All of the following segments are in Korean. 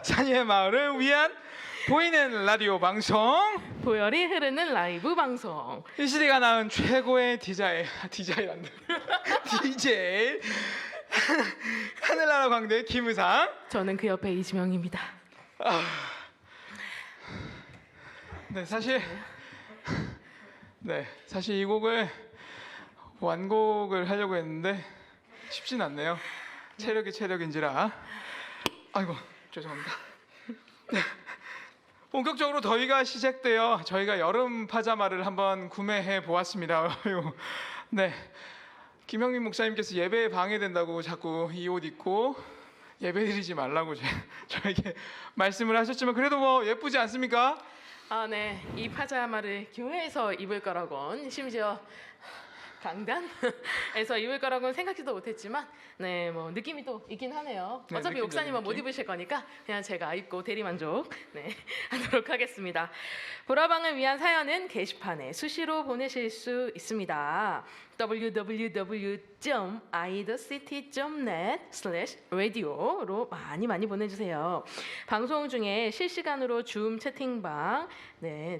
산이의 마을을 위한 보이는 라디오 방송, 보혈이 흐르는 라이브 방송. 이 시대가 낳은 최고의 디자이란다 DJ 하늘나라 광대 김의상. 저는 그 옆에 이지명입니다. 네, 사실 이 곡을 완곡을 하려고 했는데 쉽진 않네요. 체력이 체력인지라. 아이고, 죄송합니다. 네. 본격적으로 더위가 시작되어 저희가 여름 파자마를 한번 구매해 보았습니다. 네, 김영민 목사님께서 예배에 방해된다고 자꾸 이 옷 입고 예배드리지 말라고 저에게 말씀을 하셨지만 그래도 뭐 예쁘지 않습니까? 아, 네. 이 파자마를 교회에서 입을 거라곤, 심지어 강단에서 입을 거라고는 생각지도 못했지만, 네, 뭐 느낌이 또 있긴 하네요. 네, 어차피 목사님은 못 입으실 거니까 그냥 제가 입고 대리만족 하도록 하겠습니다. 보라방을 위한 사연은 게시판에 수시로 보내실 수 있습니다. www.idacity.net/radio로 많이 보내주세요. 방송 중에 실시간으로 줌 채팅방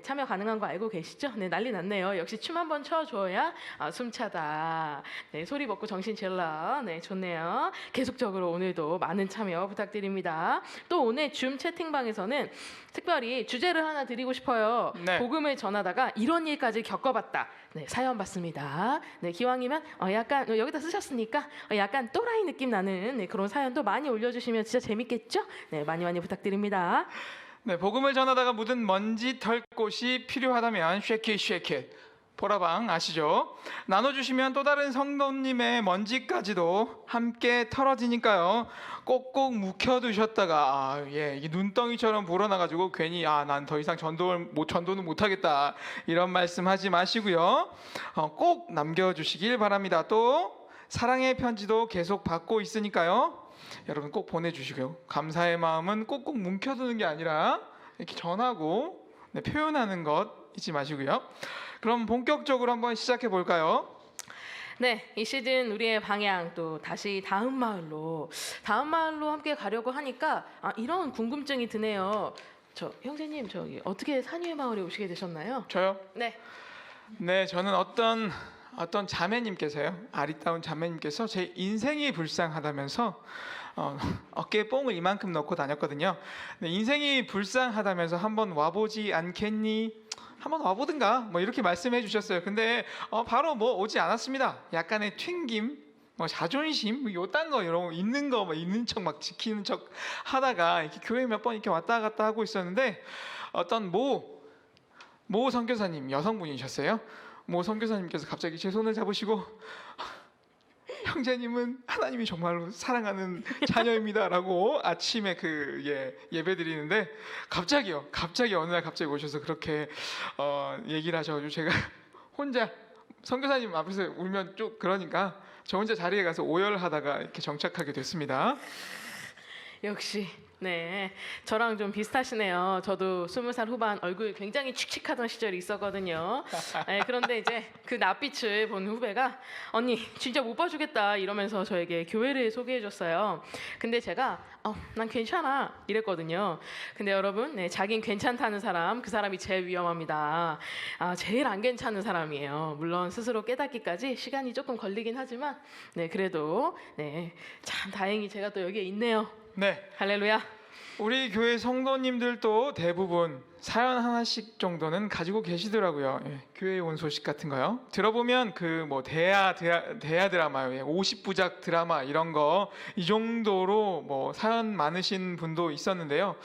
참여 가능한 거 알고 계시죠? 네, 난리 났네요. 역시 춤 한번 춰줘야 숨차다. 네, 소리 먹고 정신 질러. 네, 좋네요. 계속적으로 오늘도 많은 참여 부탁드립니다. 또 오늘 줌 채팅방에서는 특별히 주제를 하나 드리고 싶어요. 네. 복음을 전하다가 이런 일까지 겪어봤다. 네, 사연 받습니다. 네, 기왕이면 약간 여기다 쓰셨으니까 약간 또라이 느낌 나는 그런 사연도 많이 올려주시면 진짜 재밌겠죠? 네, 많이 부탁드립니다. 네, 복음을 전하다가 묻은 먼지 털 곳이 필요하다면 쉐킷 보라방 아시죠? 나눠주시면 또 다른 성도님의 먼지까지도 함께 털어지니까요. 꼭꼭 묵혀두셨다가 이 눈덩이처럼 불어나가지고 괜히 난 더 이상 전도는 못하겠다 이런 말씀하지 마시고요. 꼭 남겨주시길 바랍니다. 또 사랑의 편지도 계속 받고 있으니까요. 여러분 꼭 보내주시고요. 감사의 마음은 꼭꼭 묵혀두는 게 아니라 이렇게 전하고 표현하는 것 잊지 마시고요. 그럼 본격적으로 한번 시작해 볼까요? 네, 이 시즌 우리의 방향 또 다시 다음 마을로 함께 가려고 하니까 이런 궁금증이 드네요. 형제님, 저기 어떻게 산위의 마을에 오시게 되셨나요? 저요? 네. 네, 저는 어떤 자매님께서요, 아리따운 자매님께서 제 인생이 불쌍하다면서 어깨에 뽕을 이만큼 넣고 다녔거든요. 네, 인생이 불쌍하다면서 한번 와보지 않겠니? 한번 와보든가 뭐 이렇게 말씀해 주셨어요. 근데 바로 오지 않았습니다. 약간의 튕김, 자존심, 요딴 거 이런 거 있는 거 있는 척 막 지키는 척 하다가 이렇게 교회 몇 번 이렇게 왔다 갔다 하고 있었는데 어떤 모 선교사님, 여성분이셨어요. 모 선교사님께서 갑자기 제 손을 잡으시고 형제님은 하나님이 정말로 사랑하는 자녀입니다라고 아침에 예배 드리는데 갑자기 어느 날 갑자기 오셔서 그렇게 얘기를 하셔가지고 제가 혼자 선교사님 앞에서 울면 쭉 그러니까 저 혼자 자리에 가서 오열하다가 이렇게 정착하게 됐습니다. 역시 네, 저랑 좀 비슷하시네요. 저도 20살 후반 얼굴 굉장히 칙칙하던 시절이 있었거든요. 네, 그런데 이제 그 낯빛을 본 후배가 언니 진짜 못 봐주겠다 이러면서 저에게 교회를 소개해줬어요. 근데 제가 난 괜찮아 이랬거든요. 근데 여러분, 자긴 괜찮다는 사람, 그 사람이 제일 위험합니다. 제일 안 괜찮은 사람이에요. 물론 스스로 깨닫기까지 시간이 조금 걸리긴 하지만 그래도 참 다행히 제가 또 여기에 있네요. 네, 할렐루야. 우리 교회 성도님들도 대부분 사연 하나씩 정도는 가지고 계시더라고요. 교회에 온 소식 같은 거요. 들어보면 대하 드라마요. 50부작 드라마 이런 거 이 정도로 사연 많으신 분도 있었는데요.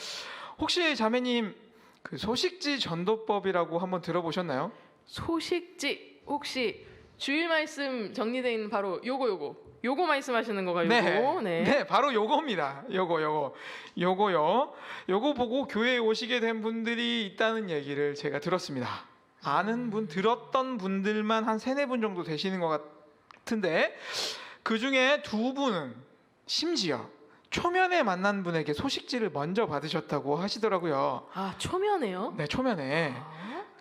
혹시 자매님 그 소식지 전도법이라고 한번 들어보셨나요? 소식지 혹시 주일 말씀 정리되어 있는 바로 요거 말씀하시는 거가 요거? 네, 바로 요겁니다. 요거요. 요거 보고 교회에 오시게 된 분들이 있다는 얘기를 제가 들었습니다. 들었던 분들만 한 3-4분 정도 되시는 것 같은데 그 중에 2분은 심지어 초면에 만난 분에게 소식지를 먼저 받으셨다고 하시더라고요. 초면에요? 네, 초면에.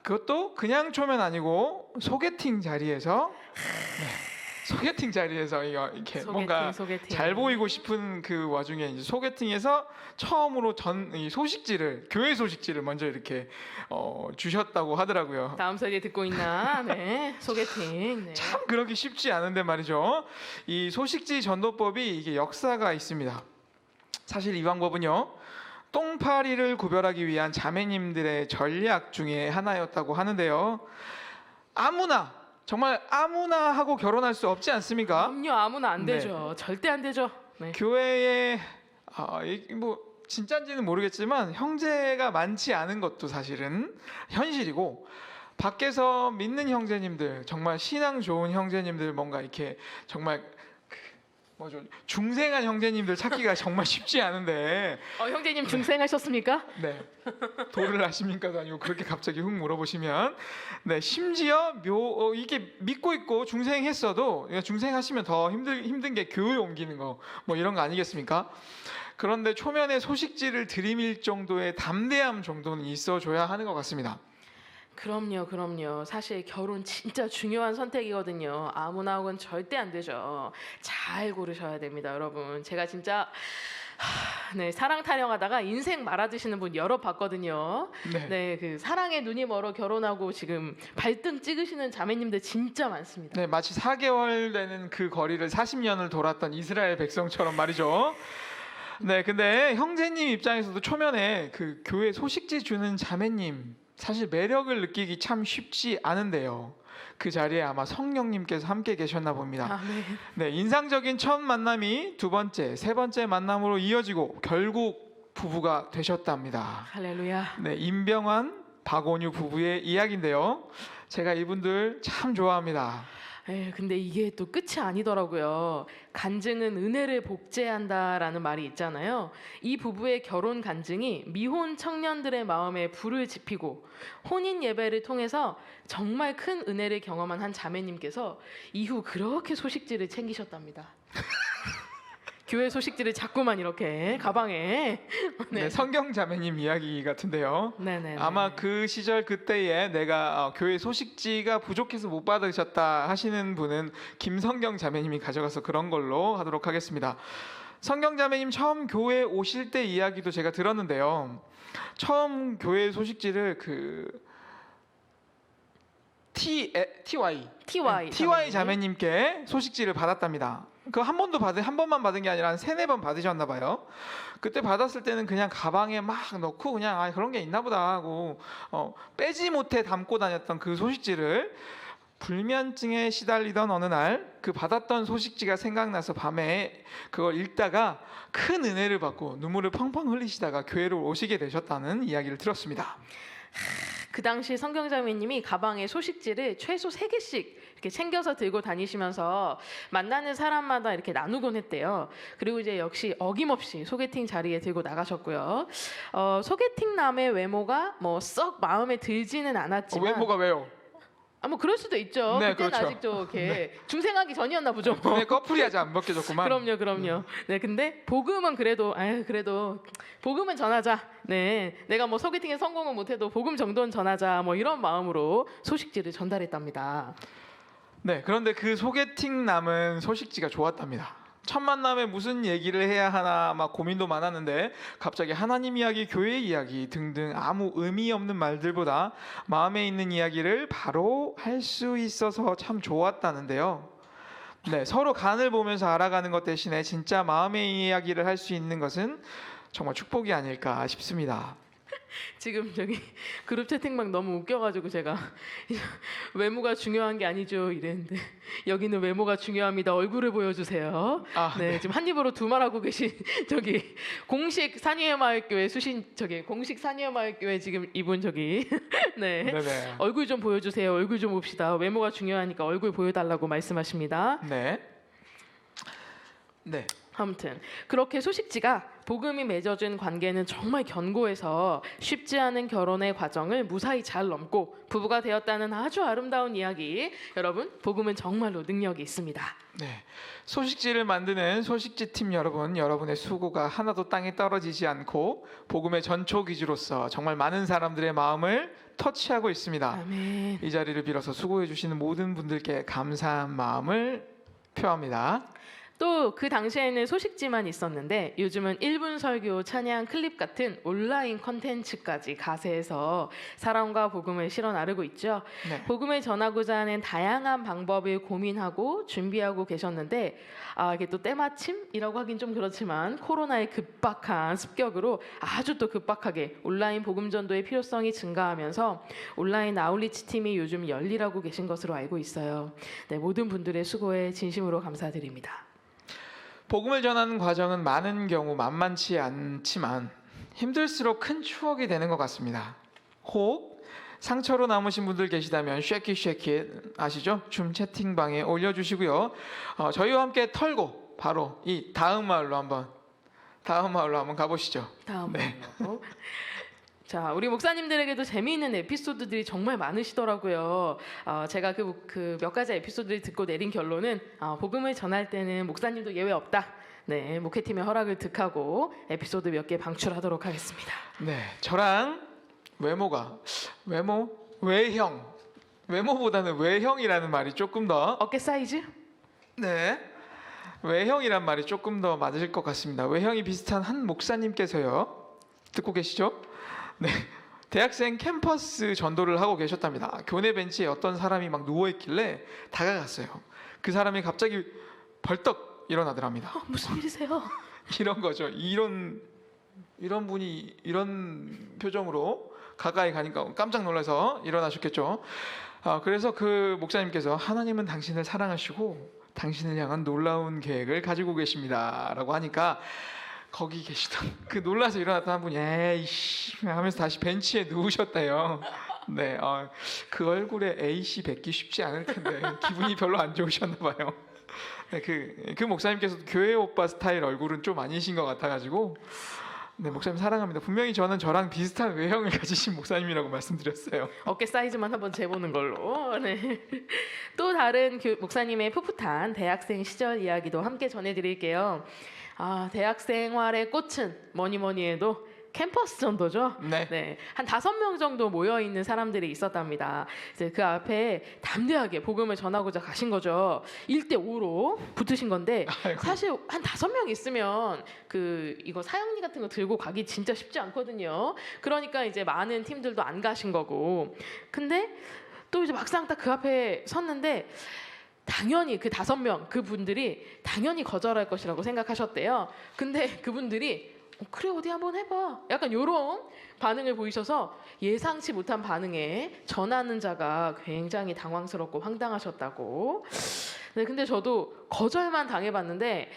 그것도 그냥 초면 아니고 소개팅 자리에서 소개팅 자리에서 이렇게 뭔가 소개팅. 잘 보이고 싶은 그 와중에 이제 소개팅에서 처음으로 이 소식지를 교회 소식지를 먼저 이렇게 주셨다고 하더라고요. 다음 세대 듣고 있나? 네, 소개팅. 네. 참 그러기 쉽지 않은데 말이죠. 이 소식지 전도법이 이게 역사가 있습니다. 사실 이 방법은요. 똥파리를 구별하기 위한 자매님들의 전략 중에 하나였다고 하는데요. 아무나 정말 아무나 하고 결혼할 수 없지 않습니까? 그럼요, 아무나 안 되죠. 절대 안 되죠. 네. 교회에 뭐 진짜인지는 모르겠지만 형제가 많지 않은 것도 사실은 현실이고 밖에서 믿는 형제님들 정말 신앙 좋은 형제님들 뭔가 이렇게 정말 뭐죠 중생한 형제님들 찾기가 정말 쉽지 않은데 형제님 중생하셨습니까? 네 도를 아십니까도 아니고 그렇게 갑자기 훅 물어보시면 네 심지어 이게 믿고 있고 중생했어도 중생하시면 더 힘든 게 교회 옮기는 거 뭐 이런 거 아니겠습니까? 그런데 초면에 소식지를 들이밀 정도의 담대함 정도는 있어줘야 하는 것 같습니다. 그럼요. 사실 결혼 진짜 중요한 선택이거든요. 아무나 하고는 절대 안 되죠. 잘 고르셔야 됩니다, 여러분. 제가 진짜 네, 사랑 타령하다가 인생 말아드시는 분 여러 봤거든요. 네, 그 사랑에 눈이 멀어 결혼하고 지금 발등 찍으시는 자매님들 진짜 많습니다. 네, 마치 4개월 되는 그 거리를 40년을 돌았던 이스라엘 백성처럼 말이죠. 네, 근데 형제님 입장에서도 초면에 그 교회 소식지 주는 자매님 사실 매력을 느끼기 참 쉽지 않은데요. 그 자리에 아마 성령님께서 함께 계셨나 봅니다. 아멘. 네, 인상적인 첫 만남이 두 번째, 세 번째 만남으로 이어지고 결국 부부가 되셨답니다. 할렐루야. 네, 임병환, 박원유 부부의 이야기인데요. 제가 이분들 참 좋아합니다. 근데 이게 또 끝이 아니더라고요. 간증은 은혜를 복제한다라는 말이 있잖아요. 이 부부의 결혼 간증이 미혼 청년들의 마음에 불을 지피고 혼인 예배를 통해서 정말 큰 은혜를 경험한 한 자매님께서 이후 그렇게 소식지를 챙기셨답니다. 교회 소식지를 자꾸만 이렇게 가방에 네, 성경 자매님 이야기 같은데요. 네네. 아마 그 시절 그때에 내가 교회 소식지가 부족해서 못 받으셨다 하시는 분은 김성경 자매님이 가져가서 그런 걸로 하도록 하겠습니다. 성경 자매님 처음 교회 오실 때 이야기도 제가 들었는데요. 처음 교회 소식지를 그 TY 자매님께 소식지를 받았답니다. 그 한 번만 받은 게 아니라 한 3-4번 받으셨나 봐요. 그때 받았을 때는 그냥 가방에 막 넣고 그냥 그런 게 있나 보다 하고 빼지 못해 담고 다녔던 그 소식지를 불면증에 시달리던 어느 날 그 받았던 소식지가 생각나서 밤에 그걸 읽다가 큰 은혜를 받고 눈물을 펑펑 흘리시다가 교회로 오시게 되셨다는 이야기를 들었습니다. 그 당시 성경자매님이 가방에 소식지를 최소 3개씩 이렇게 챙겨서 들고 다니시면서 만나는 사람마다 이렇게 나누곤 했대요. 그리고 이제 역시 어김없이 소개팅 자리에 들고 나가셨고요. 소개팅남의 외모가 뭐 썩 마음에 들지는 않았지만 외모가 왜요? 뭐 그럴 수도 있죠. 네, 그때는 그렇죠. 아직 좀 이렇게 중생하기 전이었나 보죠. 눈에 꺼풀이 아직 안 벗겨졌구만. 그럼요. 네, 근데 복음은 그래도 복음은 전하자. 네, 내가 뭐 소개팅에 성공은 못해도 복음 정도는 전하자. 뭐 이런 마음으로 소식지를 전달했답니다. 네, 그런데 그 소개팅남은 소식지가 좋았답니다. 첫 만남에 무슨 얘기를 해야 하나 막 고민도 많았는데 갑자기 하나님 이야기, 교회 이야기 등등 아무 의미 없는 말들보다 마음에 있는 이야기를 바로 할 수 있어서 참 좋았다는데요. 네, 서로 간을 보면서 알아가는 것 대신에 진짜 마음의 이야기를 할 수 있는 것은 정말 축복이 아닐까 싶습니다. 지금 저기 그룹 채팅방 너무 웃겨가지고 제가 외모가 중요한 게 아니죠 이랬는데 여기는 외모가 중요합니다. 얼굴을 보여주세요. 네, 지금 한 입으로 두 말하고 계신 저기 공식 산위의마을교회 공식 산위의마을교회 지금 이분 저기 네 네네. 얼굴 좀 보여주세요. 얼굴 좀 봅시다. 외모가 중요하니까 얼굴 보여달라고 말씀하십니다. 네. 아무튼 그렇게 소식지가 복음이 맺어준 관계는 정말 견고해서 쉽지 않은 결혼의 과정을 무사히 잘 넘고 부부가 되었다는 아주 아름다운 이야기. 여러분, 복음은 정말로 능력이 있습니다. 네, 소식지를 만드는 소식지 팀 여러분, 여러분의 수고가 하나도 땅에 떨어지지 않고 복음의 전초기지로서 정말 많은 사람들의 마음을 터치하고 있습니다. 아멘. 이 자리를 빌어서 수고해 주시는 모든 분들께 감사한 마음을 표합니다. 또 그 당시에는 소식지만 있었는데 요즘은 1분 설교, 찬양, 클립 같은 온라인 컨텐츠까지 가세해서 사랑과 복음을 실어 나르고 있죠. 네. 복음을 전하고자 하는 다양한 방법을 고민하고 준비하고 계셨는데 이게 또 때마침이라고 하긴 좀 그렇지만 코로나의 급박한 습격으로 아주 또 급박하게 온라인 복음 전도의 필요성이 증가하면서 온라인 아울리치 팀이 요즘 열일하고 계신 것으로 알고 있어요. 네, 모든 분들의 수고에 진심으로 감사드립니다. 복음을 전하는 과정은 많은 경우 만만치 않지만 힘들수록 큰 추억이 되는 것 같습니다. 혹 상처로 남으신 분들 계시다면 쉐킷 아시죠? 줌 채팅방에 올려주시고요. 저희와 함께 털고 바로 이 다음 마을로 한번 가보시죠. 다음으로. 네. 자, 우리 목사님들에게도 재미있는 에피소드들이 정말 많으시더라고요. 제가 그 몇 가지 에피소드를 듣고 내린 결론은 복음을 전할 때는 목사님도 예외 없다. 네, 목회팀의 허락을 득하고 에피소드 몇 개 방출하도록 하겠습니다. 네, 저랑 외모보다는 외형이라는 말이 조금 더 어깨 사이즈? 네. 외형이란 말이 조금 더 맞을 것 같습니다. 외형이 비슷한 한 목사님께서요. 듣고 계시죠? 네. 대학생 캠퍼스 전도를 하고 계셨답니다. 교내 벤치에 어떤 사람이 막 누워 있길래 다가갔어요. 그 사람이 갑자기 벌떡 일어나더랍니다. 무슨 일이세요? 이런 거죠. 이런 분이 이런 표정으로 가까이 가니까 깜짝 놀라서 일어나셨겠죠. 그래서 그 목사님께서 하나님은 당신을 사랑하시고 당신을 향한 놀라운 계획을 가지고 계십니다라고 하니까 거기 계시던 그 놀라서 일어났던 한 분이 에이씨 하면서 다시 벤치에 누우셨대요. 네, 그 얼굴에 에이씨 뱉기 쉽지 않을 텐데 기분이 별로 안 좋으셨나 봐요. 네, 그 목사님께서도 교회 오빠 스타일 얼굴은 좀 아니신 것 같아가지고 네, 목사님 사랑합니다. 분명히 저랑 비슷한 외형을 가지신 목사님이라고 말씀드렸어요. 어깨 사이즈만 한번 재보는 걸로. 네. 또 다른 목사님의 풋풋한 대학생 시절 이야기도 함께 전해드릴게요. 대학 생활의 꽃은 뭐니 해도 캠퍼스 전도죠. 네. 한 5명 정도 모여 있는 사람들이 있었답니다. 이제 그 앞에 담대하게 복음을 전하고자 가신 거죠. 1대5로 붙으신 건데 아이고. 사실 한 5명 있으면 이거 사형리 같은 거 들고 가기 진짜 쉽지 않거든요. 그러니까 이제 많은 팀들도 안 가신 거고. 근데 또 이제 막상 딱 그 앞에 섰는데 당연히 그 5명 그분들이 당연히 거절할 것이라고 생각하셨대요. 근데 그분들이 그래 어디 한번 해봐. 약간 이런 반응을 보이셔서 예상치 못한 반응에 전하는 자가 굉장히 당황스럽고 황당하셨다고. 네, 근데 저도 거절만 당해봤는데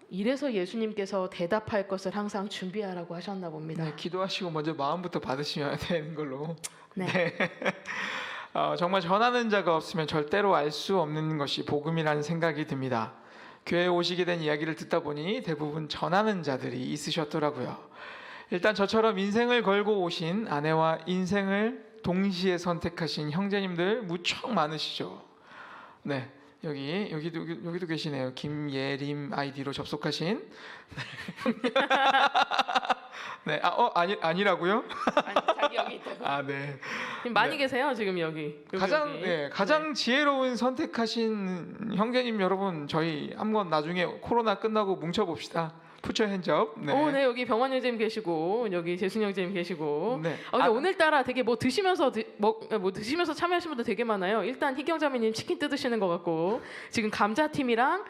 이래서 예수님께서 대답할 것을 항상 준비하라고 하셨나 봅니다. 네, 기도하시고 먼저 마음부터 받으시면 되는 걸로. 네. 정말 전하는 자가 없으면 절대로 알 수 없는 것이 복음이라는 생각이 듭니다. 교회에 오시게 된 이야기를 듣다 보니 대부분 전하는 자들이 있으셨더라고요. 일단 저처럼 인생을 걸고 오신 아내와 인생을 동시에 선택하신 형제님들 무척 많으시죠. 네, 여기도 계시네요. 김예림 아이디로 접속하신. 네, 아니라고요? 아니, 자기 여기 있다고. 네. 많이 네. 계세요 지금 여기. 가장 지혜로운 선택하신 형제님 여러분, 저희 한번 나중에 코로나 끝나고 뭉쳐 봅시다. 푸처 핸즈업. 네, 여기 병원 형제님 계시고 여기 재순 형제님 계시고. 네. 근데 오늘따라 되게 뭐 드시면서 참여하신 분들 되게 많아요. 일단 희경자매님 치킨 뜯으시는 것 같고 지금 감자팀이랑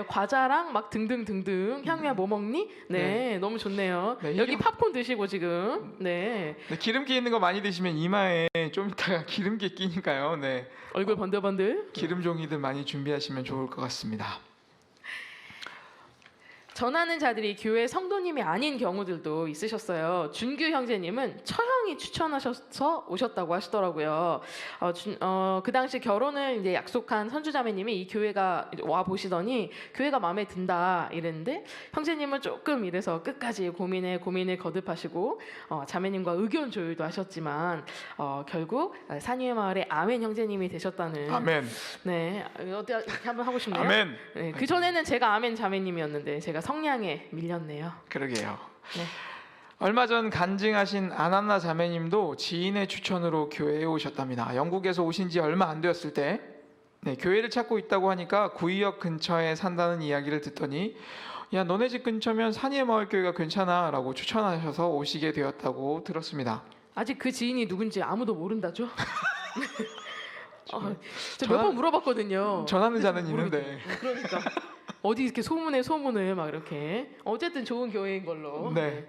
과자랑 막 등등등등. 향미야 뭐 먹니? 네, 너무 좋네요. 네, 여기 팝콘 드시고 지금. 네, 기름기 있는 거 많이 드시면 이마에 좀 이따가 기름기 끼니까요. 네. 얼굴 번들번들. 기름 종이들 많이 준비하시면 좋을 것 같습니다. 전하는 자들이 교회 성도님이 아닌 경우들도 있으셨어요. 준규 형제님은 처형이 추천하셔서 오셨다고 하시더라고요. 그 당시 결혼을 이제 약속한 선주자매님이 이 교회가 와 보시더니 교회가 마음에 든다 이랬는데 형제님은 조금 이래서 끝까지 고민을 거듭하시고 자매님과 의견 조율도 하셨지만 결국 산위의 마을의 아멘 형제님이 되셨다는. 아멘. 네, 어때 한번 하고 싶네요. 아멘. 네, 그 전에는 제가 아멘 자매님이었는데 제가 성량에 밀렸네요. 그러게요. 네. 얼마 전 간증하신 아난나 자매님도 지인의 추천으로 교회에 오셨답니다. 영국에서 오신 지 얼마 안 되었을 때 네, 교회를 찾고 있다고 하니까 구의역 근처에 산다는 이야기를 듣더니 야, 너네 집 근처면 산이마을교회가 괜찮아라고 추천하셔서 오시게 되었다고 들었습니다. 아직 그 지인이 누군지 아무도 모른다죠? 저 몇 전화- 번 물어봤거든요. 전하는 자는 모르겠죠. 있는데. 그러니까 어디 이렇게 소문을 막 이렇게 어쨌든 좋은 교회인 걸로. 네.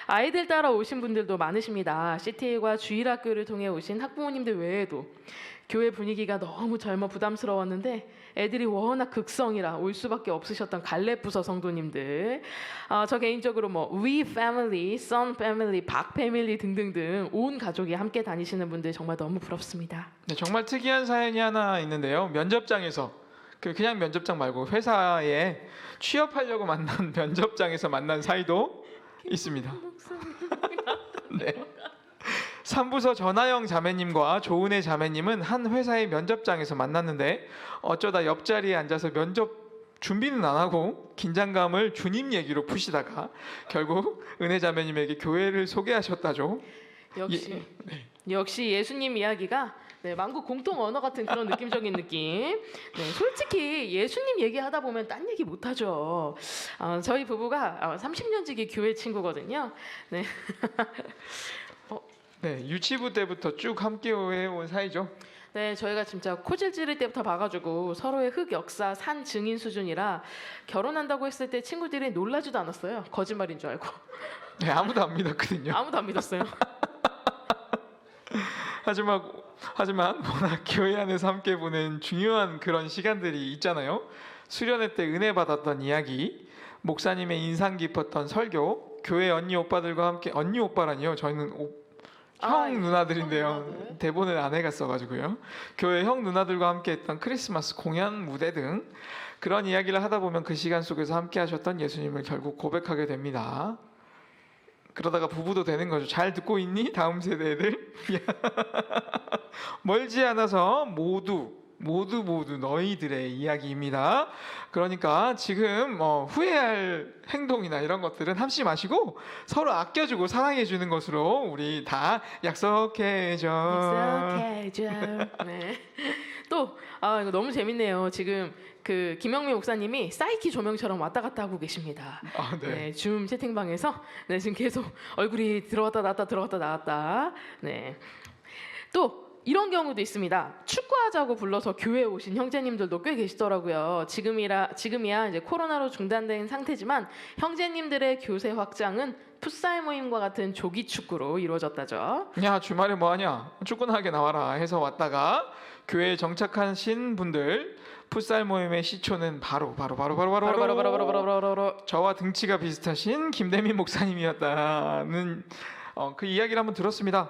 아이들 따라 오신 분들도 많으십니다. CTA과 주일학교를 통해 오신 학부모님들 외에도 교회 분위기가 너무 젊어 부담스러웠는데 애들이 워낙 극성이라 올 수밖에 없으셨던 갈렙부서 성도님들. 저 개인적으로 뭐 We Family, Son Family, 박 패밀리 등등등 온 가족이 함께 다니시는 분들 정말 너무 부럽습니다. 네, 정말 특이한 사연이 하나 있는데요. 면접장에서 그냥 면접장 말고 회사에 취업하려고 만난 면접장에서 만난 사이도 있습니다. 네. 삼부서 전하영 자매님과 조은혜 자매님은 한 회사의 면접장에서 만났는데 어쩌다 옆자리에 앉아서 면접 준비는 안 하고 긴장감을 주님 얘기로 푸시다가 결국 은혜 자매님에게 교회를 소개하셨다죠. 역시 예수님 이야기가 만국 공통 언어 같은 그런 느낌적인 느낌. 솔직히 예수님 얘기하다 보면 딴 얘기 못 하죠. 저희 부부가 30년 지기 교회 친구거든요. 네. 네, 유치부 때부터 쭉 함께 해온 사이죠. 네, 저희가 진짜 코질 찌를 때부터 봐가지고 서로의 흑역사 산 증인 수준이라 결혼한다고 했을 때 친구들이 놀라지도 않았어요. 거짓말인 줄 알고. 네, 아무도 안 믿었거든요. 아무도 안 믿었어요. 하지만 워낙 교회 안에서 함께 보낸 중요한 그런 시간들이 있잖아요. 수련회 때 은혜 받았던 이야기, 목사님의 인상 깊었던 설교, 교회 언니 오빠들과 함께 언니 오빠라니요. 저희는 형 누나들인데요. 형 누나들. 대본을 아내가 써가지고요. 교회 형 누나들과 함께했던 크리스마스 공연 무대 등 그런 이야기를 하다 보면 그 시간 속에서 함께하셨던 예수님을 결국 고백하게 됩니다. 그러다가 부부도 되는 거죠. 잘 듣고 있니? 다음 세대 애들. 멀지 않아서 모두 너희들의 이야기입니다. 그러니까 지금 후회할 행동이나 이런 것들은 함씨 마시고 서로 아껴주고 사랑해주는 것으로 우리 다 약속해줘. 네. 또 이거 너무 재밌네요. 지금 그 김영미 목사님이 사이키 조명처럼 왔다 갔다 하고 계십니다. 네, 줌 채팅방에서 지금 계속 얼굴이 들어왔다 나왔다 들어왔다 나왔다. 네. 또 이런 경우도 있습니다. 축구하자고 불러서 교회에 오신 형제님들도 꽤 계시더라고요. 지금이야 이제 코로나로 중단된 상태지만 형제님들의 교세 확장은 풋살 모임과 같은 조기 축구로 이루어졌다죠. 야, 주말에 뭐하냐? 축구나 하게 나와라 해서 왔다가 교회에 정착하신 분들 풋살 모임의 시초는 바로 저와 등치가 비슷하신 김대민 목사님이었다는 그 이야기를 한번 들었습니다.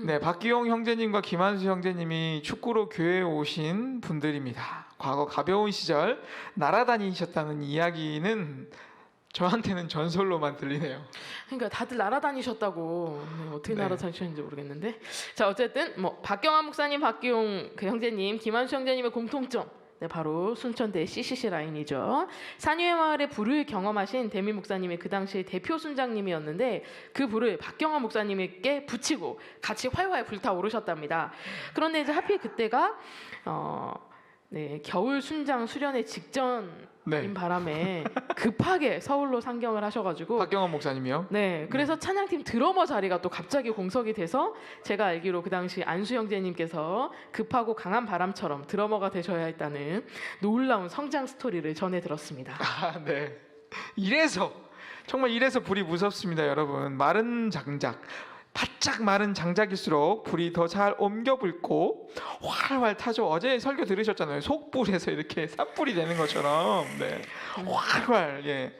네, 박기용 형제님과 김한수 형제님이 축구로 교회에 오신 분들입니다. 과거 가벼운 시절 날아다니셨다는 이야기는 저한테는 전설로만 들리네요. 그러니까 다들 날아다니셨다고. 어떻게 네. 날아다니셨는지 모르겠는데. 자, 어쨌든 뭐 박경환 목사님, 박기용 그 형제님, 김한수 형제님의 공통점. 네, 바로 순천대 CCC 라인이죠. 산유의 마을의 불을 경험하신 대미 목사님이 그 당시 대표 순장님이었는데 그 불을 박경환 목사님에게 붙이고 같이 활활 불타오르셨답니다. 그런데 이제 하필 그때가 겨울 순장 수련회 직전인 바람에 급하게 서울로 상경을 하셔가지고 박경원 목사님이요? 네, 그래서 찬양팀 드러머 자리가 또 갑자기 공석이 돼서 제가 알기로 그 당시 안수 형제님께서 급하고 강한 바람처럼 드러머가 되셔야 했다는 놀라운 성장 스토리를 전해 들었습니다. 네. 정말 이래서 불이 무섭습니다, 여러분. 마른 장작, 바짝 마른 장작일수록 불이 더 잘 옮겨 불고 활활 타죠. 어제 설교 들으셨잖아요. 속불에서 이렇게 산불이 되는 것처럼. 네. 활활. 예,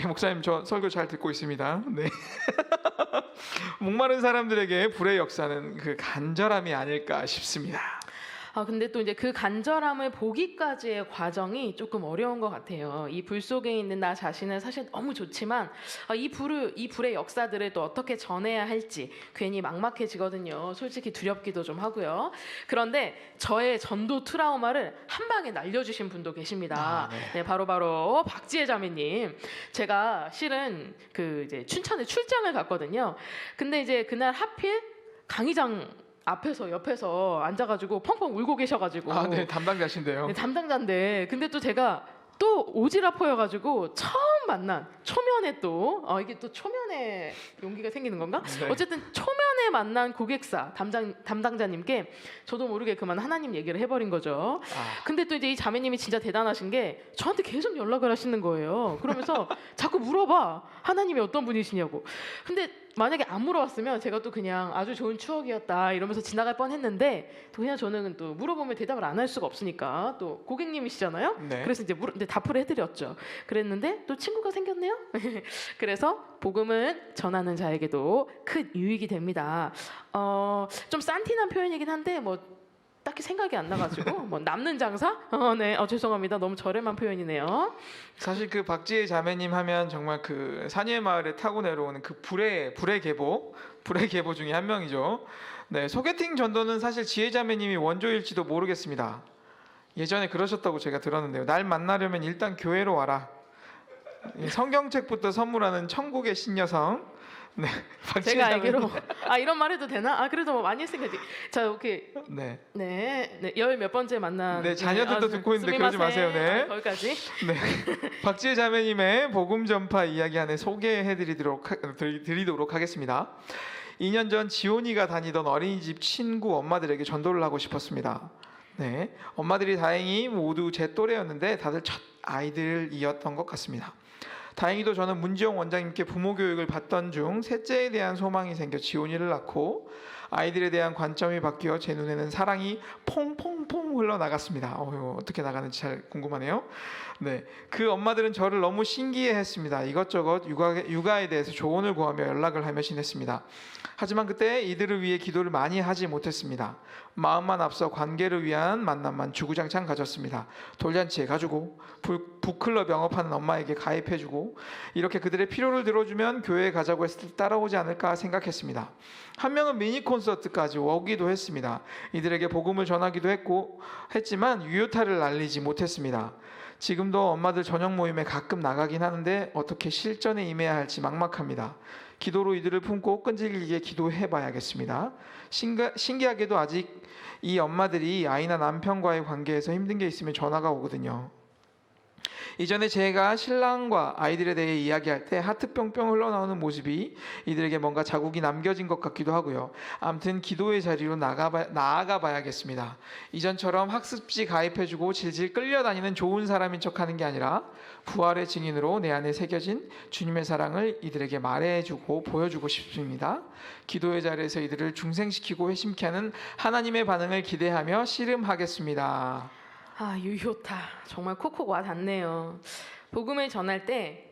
목사님 저 설교 잘 듣고 있습니다. 네. 목마른 사람들에게 불의 역사는 그 간절함이 아닐까 싶습니다. 근데 또 이제 그 간절함을 보기까지의 과정이 조금 어려운 것 같아요. 이 불 속에 있는 나 자신은 사실 너무 좋지만 이 불의 역사들을 또 어떻게 전해야 할지 괜히 막막해지거든요. 솔직히 두렵기도 좀 하고요. 그런데 저의 전도 트라우마를 한 방에 날려주신 분도 계십니다. 네, 바로 박지혜 자매님. 제가 실은 그 이제 춘천에 출장을 갔거든요. 근데 이제 그날 하필 강의장 앞에서 옆에서 앉아가지고 펑펑 울고 계셔가지고 아, 네, 담당자신데요. 네, 담당자인데 근데 또 제가 또 오지랖퍼여가지고 처음 만난 초면에 또 이게 또 초면에 용기가 생기는 건가? 네. 어쨌든 초면에 만난 고객사 담당자님께 저도 모르게 그만 하나님 얘기를 해버린 거죠. 아, 근데 또 이제 이 자매님이 진짜 대단하신 게 저한테 계속 연락을 하시는 거예요. 그러면서 자꾸 물어봐. 하나님이 어떤 분이시냐고. 근데 만약에 안 물어봤으면 제가 또 그냥 아주 좋은 추억이었다 이러면서 지나갈 뻔했는데 또 그냥 저는 또 물어보면 대답을 안 할 수가 없으니까 또 고객님이시잖아요. 네. 그래서 이제 근데 답을 해드렸죠. 그랬는데 또 친구가 생겼네요. 그래서 복음은 전하는 자에게도 큰 유익이 됩니다. 좀 산티난 표현이긴 한데 뭐 딱히 생각이 안 나가지고 뭐 남는 장사? 네, 죄송합니다. 너무 저렴한 표현이네요. 사실 그 박지혜 자매님 하면 정말 그 산예 마을에 타고 내려오는 그 불의 계보 중에 한 명이죠. 네, 소개팅 전도는 사실 지혜 자매님이 원조일지도 모르겠습니다. 예전에 그러셨다고 제가 들었는데요. 날 만나려면 일단 교회로 와라. 이 성경책부터 선물하는 천국의 신여성. 네, 박지혜 제가 자매님. 알기로 이런 말 해도 되나? 그래도 뭐 많이 했으니까 자 오케이 네, 네, 열 몇 번째 만난 네, 자녀들도 듣고 있는데 그러지 마세요. 네. 거기까지. 네, 박지혜 자매님의 복음 전파 이야기 안에 소개해드리도록 하겠습니다. 2년 전 지온이가 다니던 어린이집 친구 엄마들에게 전도를 하고 싶었습니다. 네, 엄마들이 다행히 모두 제 또래였는데 다들 첫 아이들이었던 것 같습니다. 다행히도 저는 문지영 원장님께 부모 교육을 받던 중 셋째에 대한 소망이 생겨 지온이를 낳고 아이들에 대한 관점이 바뀌어 제 눈에는 사랑이 퐁퐁퐁 흘러나갔습니다. 어떻게 나가는지 잘 궁금하네요. 네, 그 엄마들은 저를 너무 신기해했습니다. 이것저것 육아에 대해서 조언을 구하며 연락을 하며 지냈습니다. 하지만 그때 이들을 위해 기도를 많이 하지 못했습니다. 마음만 앞서 관계를 위한 만남만 주구장창 가졌습니다. 돌잔치에 가주고 북클럽 영업하는 엄마에게 가입해주고 이렇게 그들의 필요를 들어주면 교회에 가자고 했을 때 따라오지 않을까 생각했습니다. 한 명은 미니 콘서트까지 오기도 했습니다. 이들에게 복음을 전하기도 했지만 유효타를 날리지 못했습니다. 지금도 엄마들 저녁 모임에 가끔 나가긴 하는데 어떻게 실전에 임해야 할지 막막합니다. 기도로 이들을 품고 끈질기게 기도해봐야겠습니다. 신기하게도 아직 이 엄마들이 아이나 남편과의 관계에서 힘든 게 있으면 전화가 오거든요. 이전에 제가 신랑과 아이들에 대해 이야기할 때 하트 뿅뿅 흘러나오는 모습이 이들에게 뭔가 자국이 남겨진 것 같기도 하고요. 아무튼 기도의 자리로 나아가 봐야겠습니다. 이전처럼 학습지 가입해주고 질질 끌려다니는 좋은 사람인 척하는 게 아니라 부활의 증인으로 내 안에 새겨진 주님의 사랑을 이들에게 말해주고 보여주고 싶습니다. 기도의 자리에서 이들을 중생시키고 회심케 하는 하나님의 반응을 기대하며 씨름하겠습니다. 유효타 정말 콕콕 와 닿네요. 복음을 전할 때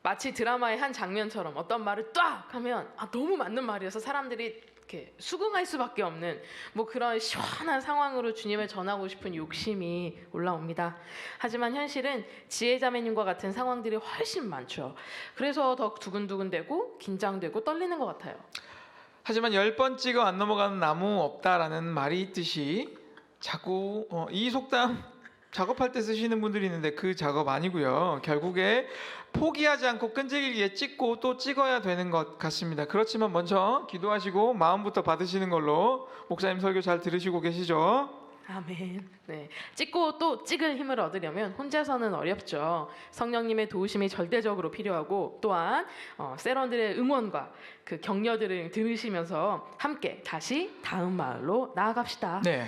마치 드라마의 한 장면처럼 어떤 말을 딱 하면 너무 맞는 말이어서 사람들이 이렇게 수긍할 수밖에 없는 뭐 그런 시원한 상황으로 주님을 전하고 싶은 욕심이 올라옵니다. 하지만 현실은 지혜자매님과 같은 상황들이 훨씬 많죠. 그래서 더 두근두근되고 긴장되고 떨리는 것 같아요. 하지만 10번 찍어 안 넘어가는 나무 없다라는 말이 있듯이 자꾸 이 속담 작업할 때 쓰시는 분들이 있는데 그 작업 아니고요. 결국에 포기하지 않고 끈질기게 찍고 또 찍어야 되는 것 같습니다. 그렇지만 먼저 기도하시고 마음부터 받으시는 걸로. 목사님 설교 잘 들으시고 계시죠? 아멘. 네, 찍고 또 찍을 힘을 얻으려면 혼자서는 어렵죠. 성령님의 도우심이 절대적으로 필요하고 또한 세런들의 응원과 그 격려들을 들으시면서 함께 다시 다음 마을로 나아갑시다. 네.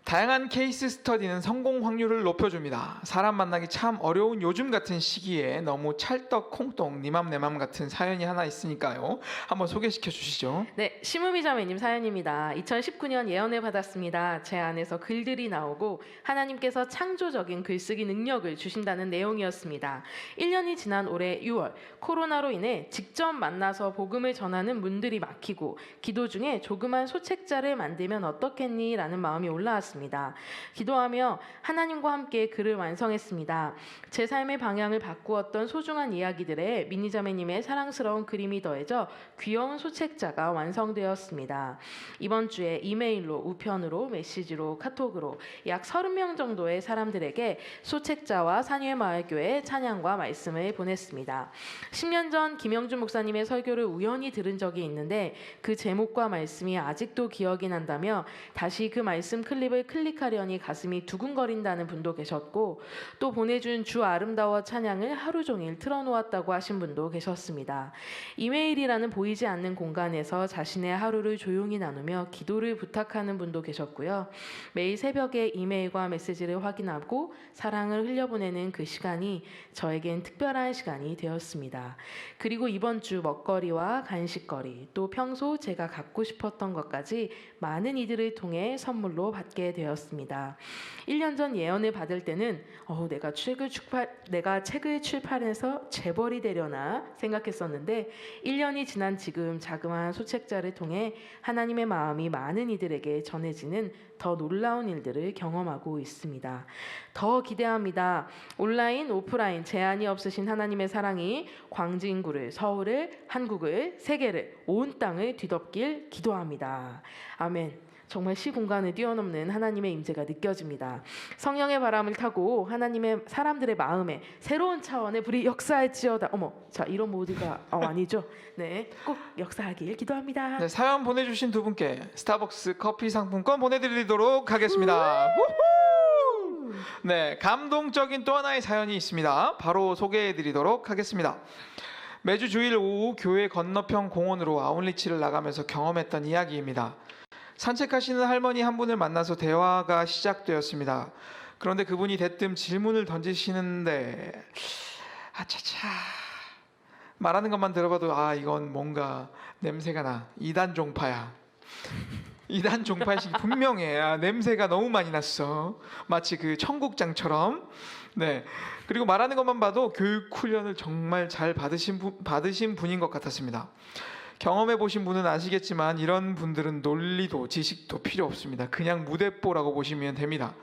다양한 케이스 스터디는 성공 확률을 높여줍니다. 사람 만나기 참 어려운 요즘 같은 시기에 너무 찰떡 콩떡 니맘 내맘 같은 사연이 하나 있으니까요. 한번 소개시켜 주시죠. 네, 심우미 자매님 사연입니다. 2019년 예언을 받았습니다. 제 안에서 글들이 나오고 하나님께서 창조적인 글쓰기 능력을 주신다는 내용이었습니다. 1년이 지난 올해 6월 코로나로 인해 직접 만나서 복음을 전하는 문들이 막히고 기도 중에 조그만 소책자를 만들면 어떻겠니? 라는 마음이 올라왔습니다. 받았습니다. 기도하며 하나님과 함께 글을 완성했습니다. 제 삶의 방향을 바꾸었던 소중한 이야기들에 미니자매님의 사랑스러운 그림이 더해져 귀여운 소책자가 완성되었습니다. 이번 주에 이메일로, 우편으로, 메시지로, 카톡으로 약 30명 정도의 사람들에게 소책자와 산유의마을교회 찬양과 말씀을 보냈습니다. 10년 전 김영준 목사님의 설교를 우연히 들은 적이 있는데 그 제목과 말씀이 아직도 기억이 난다며 다시 그 말씀 클립을 클릭하려니 가슴이 두근거린다는 분도 계셨고, 또 보내준 주 아름다워 찬양을 하루 종일 틀어놓았다고 하신 분도 계셨습니다. 이메일이라는 보이지 않는 공간에서 자신의 하루를 조용히 나누며 기도를 부탁하는 분도 계셨고요. 매일 새벽에 이메일과 메시지를 확인하고 사랑을 흘려보내는 그 시간이 저에겐 특별한 시간이 되었습니다. 그리고 이번 주 먹거리와 간식거리, 또 평소 제가 갖고 싶었던 것까지 많은 이들을 통해 선물로 받게 되었습니다. 1년 전 예언을 받을 때는 내가 책을 출판해서 재벌이 되려나 생각했었는데 1년이 지난 지금 자그마한 소책자를 통해 하나님의 마음이 많은 이들에게 전해지는 더 놀라운 일들을 경험하고 있습니다. 더 기대합니다. 온라인, 오프라인 제한이 없으신 하나님의 사랑이 광진구를, 서울을, 한국을, 세계를, 온 땅을 뒤덮길 기도합니다. 아멘. 정말 시공간을 뛰어넘는 하나님의 임재가 느껴집니다. 성령의 바람을 타고 하나님의 사람들의 마음에 새로운 차원의 불이 역사할지어다. 자, 이런 모드가 아니죠. 네, 꼭 역사하길 기도합니다. 네, 사연 보내주신 두 분께 스타벅스 커피 상품권 보내드리도록 하겠습니다. 우후! 네, 감동적인 또 하나의 사연이 있습니다. 바로 소개해드리도록 하겠습니다. 매주 주일 오후 교회 건너편 공원으로 아웃리치를 나가면서 경험했던 이야기입니다. 산책하시는 할머니 한 분을 만나서 대화가 시작되었습니다. 그런데 그분이 대뜸 질문을 던지시는데 아차차, 말하는 것만 들어봐도 이건 뭔가 냄새가 나. 이단 종파야. 이단 종파식 분명해. 냄새가 너무 많이 났어. 마치 그 청국장처럼. 네. 그리고 말하는 것만 봐도 교육 훈련을 정말 잘 받으신 분인 것 같았습니다. 경험해 보신 분은 아시겠지만 이런 분들은 논리도 지식도 필요 없습니다. 그냥 무대뽀라고 보시면 됩니다.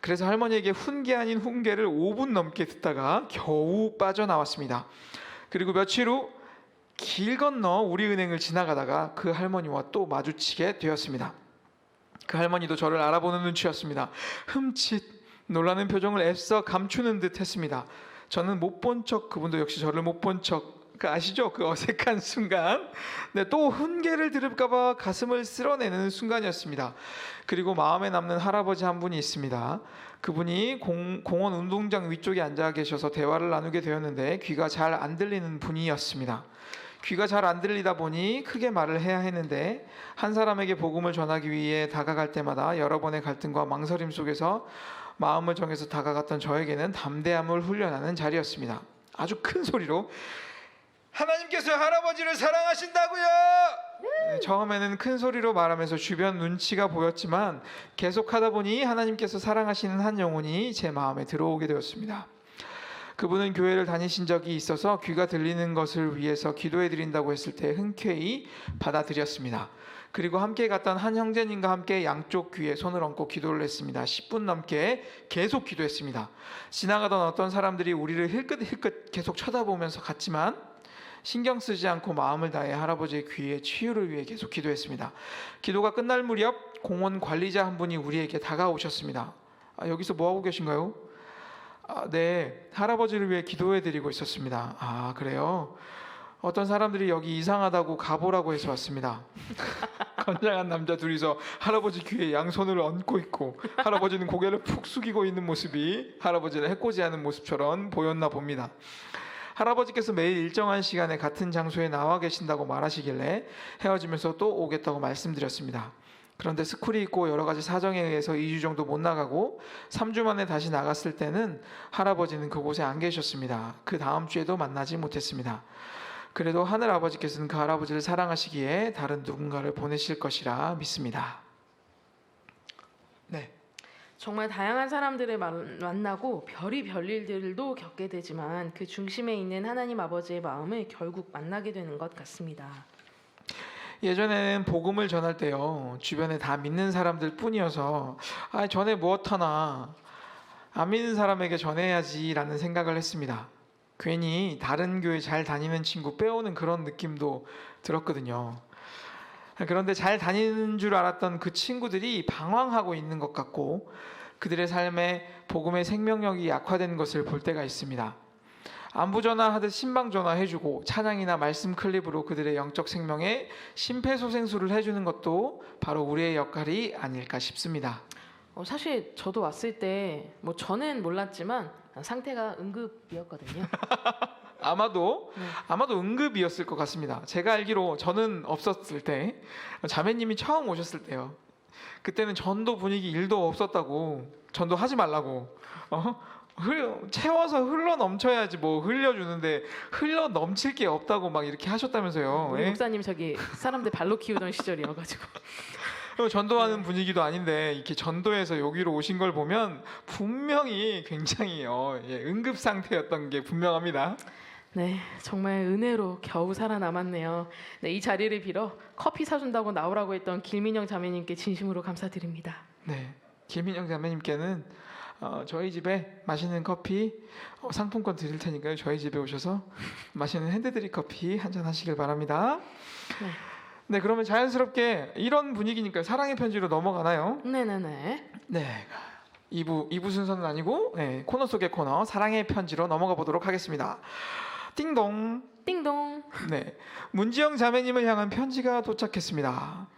그래서 할머니에게 훈계 아닌 훈계를 5분 넘게 듣다가 겨우 빠져나왔습니다. 그리고 며칠 후 길 건너 우리은행을 지나가다가 그 할머니와 또 마주치게 되었습니다. 그 할머니도 저를 알아보는 눈치였습니다. 흠칫 놀라는 표정을 애써 감추는 듯 했습니다. 저는 못 본 척, 그분도 역시 저를 못 본 척, 아시죠? 그 어색한 순간. 네, 또 훈계를 들을까봐 가슴을 쓸어내는 순간이었습니다. 그리고 마음에 남는 할아버지 한 분이 있습니다. 그분이 공원 운동장 위쪽에 앉아 계셔서 대화를 나누게 되었는데 귀가 잘 안 들리는 분이었습니다. 귀가 잘 안 들리다 보니 크게 말을 해야 했는데 한 사람에게 복음을 전하기 위해 다가갈 때마다 여러 번의 갈등과 망설임 속에서 마음을 정해서 다가갔던 저에게는 담대함을 훈련하는 자리였습니다. 아주 큰 소리로 하나님께서 할아버지를 사랑하신다고요! 네, 처음에는 큰 소리로 말하면서 주변 눈치가 보였지만 계속하다 보니 하나님께서 사랑하시는 한 영혼이 제 마음에 들어오게 되었습니다. 그분은 교회를 다니신 적이 있어서 귀가 들리는 것을 위해서 기도해드린다고 했을 때 흔쾌히 받아들였습니다. 그리고 함께 갔던 한 형제님과 함께 양쪽 귀에 손을 얹고 기도를 했습니다. 10분 넘게 계속 기도했습니다. 지나가던 어떤 사람들이 우리를 힐끗힐끗 계속 쳐다보면서 갔지만 신경 쓰지 않고 마음을 다해 할아버지의 귀의 치유를 위해 계속 기도했습니다. 기도가 끝날 무렵 공원 관리자 한 분이 우리에게 다가오셨습니다. 여기서 뭐 하고 계신가요? 네, 할아버지를 위해 기도해드리고 있었습니다. 그래요? 어떤 사람들이 여기 이상하다고 가보라고 해서 왔습니다. 건장한 남자 둘이서 할아버지 귀에 양손을 얹고 있고 할아버지는 고개를 푹 숙이고 있는 모습이 할아버지를 해코지하는 모습처럼 보였나 봅니다. 할아버지께서 매일 일정한 시간에 같은 장소에 나와 계신다고 말하시길래 헤어지면서 또 오겠다고 말씀드렸습니다. 그런데 스쿨이 있고 여러 가지 사정에 의해서 2주 정도 못 나가고 3주 만에 다시 나갔을 때는 할아버지는 그곳에 안 계셨습니다. 그 다음 주에도 만나지 못했습니다. 그래도 하늘 아버지께서는 그 할아버지를 사랑하시기에 다른 누군가를 보내실 것이라 믿습니다. 네. 정말 다양한 사람들을 만나고 별일들도 겪게 되지만 그 중심에 있는 하나님 아버지의 마음을 결국 만나게 되는 것 같습니다. 예전에는 복음을 전할 때요, 주변에 다 믿는 사람들 뿐이어서 전에 무엇하나 안 믿는 사람에게 전해야지라는 생각을 했습니다. 괜히 다른 교회 잘 다니는 친구 빼오는 그런 느낌도 들었거든요. 그런데 잘 다니는 줄 알았던 그 친구들이 방황하고 있는 것 같고 그들의 삶에 복음의 생명력이 약화된 것을 볼 때가 있습니다. 안부 전화하듯 신방 전화해주고 찬양이나 말씀 클립으로 그들의 영적 생명에 심폐소생술을 해주는 것도 바로 우리의 역할이 아닐까 싶습니다. 사실 저도 왔을 때 뭐 저는 몰랐지만 상태가 응급이었거든요. 아마도 네. 응급이었을 것 같습니다. 제가 알기로 저는 없었을 때, 자매님이 처음 오셨을 때요. 그때는 전도 분위기 1도 없었다고, 전도 하지 말라고, 채워서 흘러 넘쳐야지 뭐 흘려주는데 흘러 넘칠 게 없다고 막 이렇게 하셨다면서요. 우리 예? 목사님 저기 사람들 발로 키우던 시절이어가지고. 전도하는 분위기도 아닌데 이렇게 전도해서 여기로 오신 걸 보면 분명히 굉장히 응급 상태였던 게 분명합니다. 네, 정말 은혜로 겨우 살아남았네요. 네, 이 자리를 빌어 커피 사준다고 나오라고 했던 길민영 자매님께 진심으로 감사드립니다. 네, 김민영 자매님께는 저희 집에 맛있는 커피 상품권 드릴 테니까요. 저희 집에 오셔서 맛있는 핸드드립 커피 한잔 하시길 바랍니다. 네, 그러면 자연스럽게 이런 분위기니까 사랑의 편지로 넘어가나요? 네네네. 네, 2부 순서는 아니고 코너 속의 코너 사랑의 편지로 넘어가 보도록 하겠습니다. 띵동. 띵동. 네, 문지영 자매님을 향한 편지가 도착했습니다.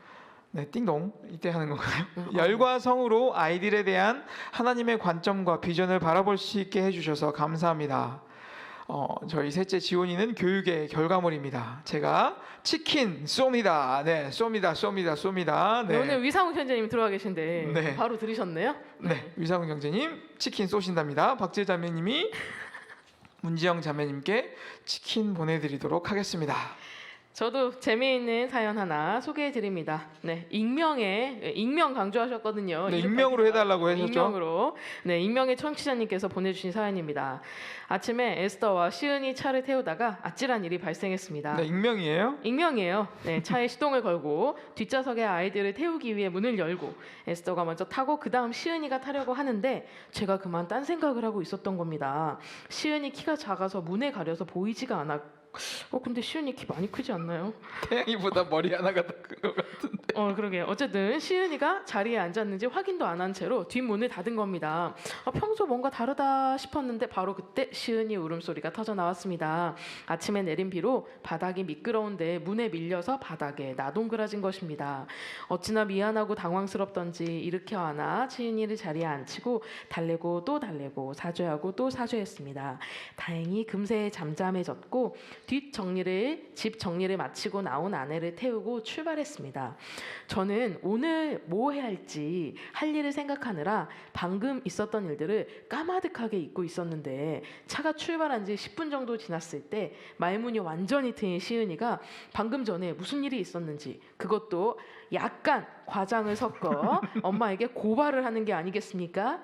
네, 띵동. 이때 하는 건가요? 열과 성으로 아이들에 대한 하나님의 관점과 비전을 바라볼 수 있게 해주셔서 감사합니다. 저희 셋째 지원이는 교육의 결과물입니다. 제가 치킨 쏩니다. 네, 쏩니다. 네. 오늘 위상훈 형제님 들어와 계신데 네. 바로 들으셨네요? 네, 위상훈 경제님 치킨 쏘신답니다. 박재 자매님이 문지영 자매님께 치킨 보내드리도록 하겠습니다. 저도 재미있는 사연 하나 소개해 드립니다. 네, 익명 강조하셨거든요. 네, 익명으로 해달라고 하셨죠? 익명으로. 네, 익명의 청취자님께서 보내주신 사연입니다. 아침에 에스더와 시은이 차를 태우다가 아찔한 일이 발생했습니다. 네, 익명이에요? 익명이에요. 네, 차에 시동을 걸고 뒷좌석에 아이들을 태우기 위해 문을 열고 에스더가 먼저 타고 그 다음 시은이가 타려고 하는데 제가 그만 딴 생각을 하고 있었던 겁니다. 시은이 키가 작아서 문에 가려서 보이지가 않아. 근데 시은이 키 많이 크지 않나요? 태양이보다 머리 하나가 더 큰 것 같은데. 그러게. 어쨌든 시은이가 자리에 앉았는지 확인도 안 한 채로 뒷문을 닫은 겁니다. 평소 뭔가 다르다 싶었는데 바로 그때 시은이 울음소리가 터져 나왔습니다. 아침에 내린 비로 바닥이 미끄러운데 문에 밀려서 바닥에 나동그라진 것입니다. 어찌나 미안하고 당황스럽던지 일으켜 안아 시은이를 자리에 앉히고 달래고 또 달래고 사죄하고 또 사죄했습니다. 다행히 금세 잠잠해졌고 집 정리를 마치고 나온 아내를 태우고 출발했습니다. 저는 오늘 뭐 해야 할지 할 일을 생각하느라 방금 있었던 일들을 까마득하게 잊고 있었는데 차가 출발한 지 10분 정도 지났을 때 말문이 완전히 트인 시은이가 방금 전에 무슨 일이 있었는지 그것도 약간 과장을 섞어 엄마에게 고발을 하는 게 아니겠습니까?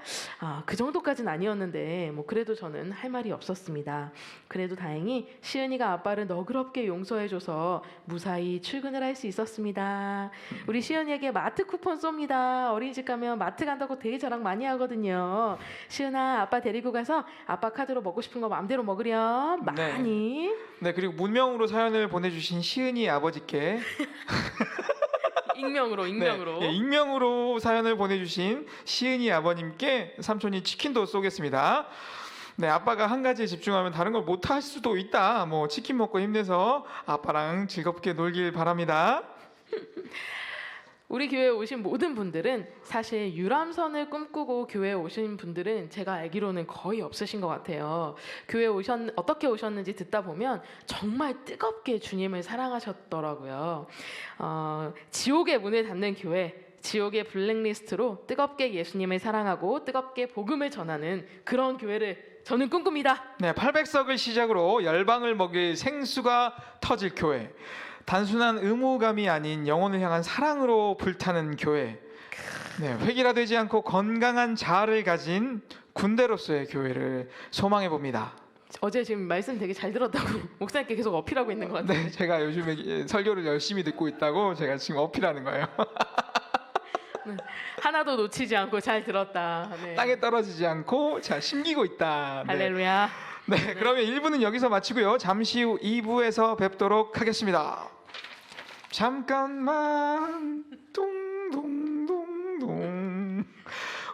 그 정도까지는 아니었는데 그래도 저는 할 말이 없었습니다. 그래도 다행히 시은이가 아빠를 너그럽게 용서해줘서 무사히 출근을 할 수 있었습니다. 우리 시은이에게 마트 쿠폰 쏩니다. 어린이집 가면 마트 간다고 되게 자랑 많이 하거든요. 시은아, 아빠 데리고 가서 아빠 카드로 먹고 싶은 거 마음대로 먹으렴. 많이. 네, 그리고 문명으로 사연을 보내주신 시은이 아버지께 익명으로. 네, 익명으로 사연을 보내주신 시은이 아버님께 삼촌이 치킨도 쏘겠습니다. 네, 아빠가 한 가지에 집중하면 다른 걸 못 할 수도 있다. 치킨 먹고 힘내서 아빠랑 즐겁게 놀길 바랍니다. 우리 교회에 오신 모든 분들은 사실 유람선을 꿈꾸고 교회에 오신 분들은 제가 알기로는 거의 없으신 것 같아요. 교회에 어떻게 오셨는지 듣다 보면 정말 뜨겁게 주님을 사랑하셨더라고요. 지옥의 문을 닫는 교회, 지옥의 블랙리스트로 뜨겁게 예수님을 사랑하고 뜨겁게 복음을 전하는 그런 교회를 저는 꿈꿉니다. 네, 800석을 시작으로 열방을 먹일 생수가 터질 교회. 단순한 의무감이 아닌 영혼을 향한 사랑으로 불타는 교회. 네, 획일화되지 않고 건강한 자아를 가진 군대로서의 교회를 소망해 봅니다. 어제 지금 말씀 되게 잘 들었다고 목사님께 계속 어필하고 있는 것 같아요. 네, 제가 요즘에 설교를 열심히 듣고 있다고 제가 지금 어필하는 거예요. 하나도 놓치지 않고 잘 들었다. 네. 땅에 떨어지지 않고 잘 심기고 있다. 네. 할렐루야. 네, 그러면 1부는 여기서 마치고요. 잠시 후 2부에서 뵙도록 하겠습니다. 잠깐만 동동동동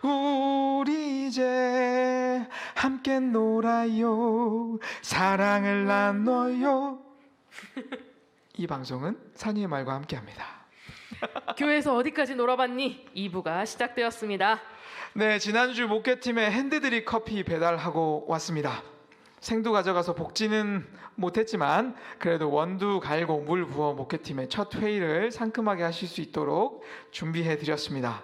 우리 이제 함께 놀아요 사랑을 나눠요. 이 방송은 산이의 말과 함께합니다. 교회에서 어디까지 놀아봤니? 2부가 시작되었습니다. 네, 지난주 목회팀에 핸드드립 커피 배달하고 왔습니다. 생두 가져가서 볶지는 못했지만 그래도 원두 갈고 물 부어 목회팀의 첫 회의를 상큼하게 하실 수 있도록 준비해 드렸습니다.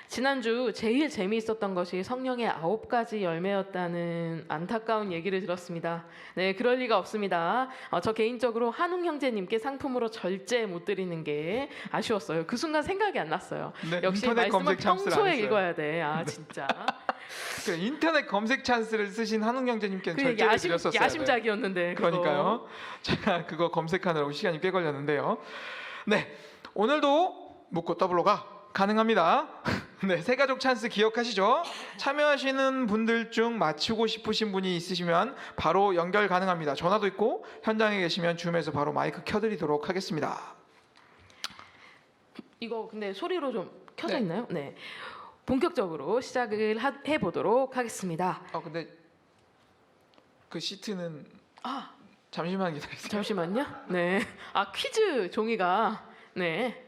지난주 제일 재미있었던 것이 성령의 9가지 열매였다는 안타까운 얘기를 들었습니다. 네, 그럴 리가 없습니다. 저 개인적으로 한웅 형제님께 상품으로 절제 못 드리는 게 아쉬웠어요. 그 순간 생각이 안 났어요. 네, 역시 인터넷 말씀은 검색 찬스를 안 평소에 했어요. 읽어야 돼. 아 진짜. 그 인터넷 검색 찬스를 쓰신 한웅 형제님께는 그 절제를 드렸었어요. 야심작이었는데. 그거. 그러니까요. 제가 그거 검색하느라고 시간이 꽤 걸렸는데요. 네, 오늘도 묻고 더블로가 가능합니다. 네, 새가족 찬스 기억하시죠? 참여하시는 분들 중 맞추고 싶으신 분이 있으시면 바로 연결 가능합니다. 전화도 있고 현장에 계시면 줌에서 바로 마이크 켜드리도록 하겠습니다. 이거 근데 소리로 좀 켜져 네. 있나요? 네. 본격적으로 시작을 해보도록 하겠습니다. 근데 그 시트는 아 잠시만 기다리세요. 잠시만요. 네. 아 퀴즈 종이가 네.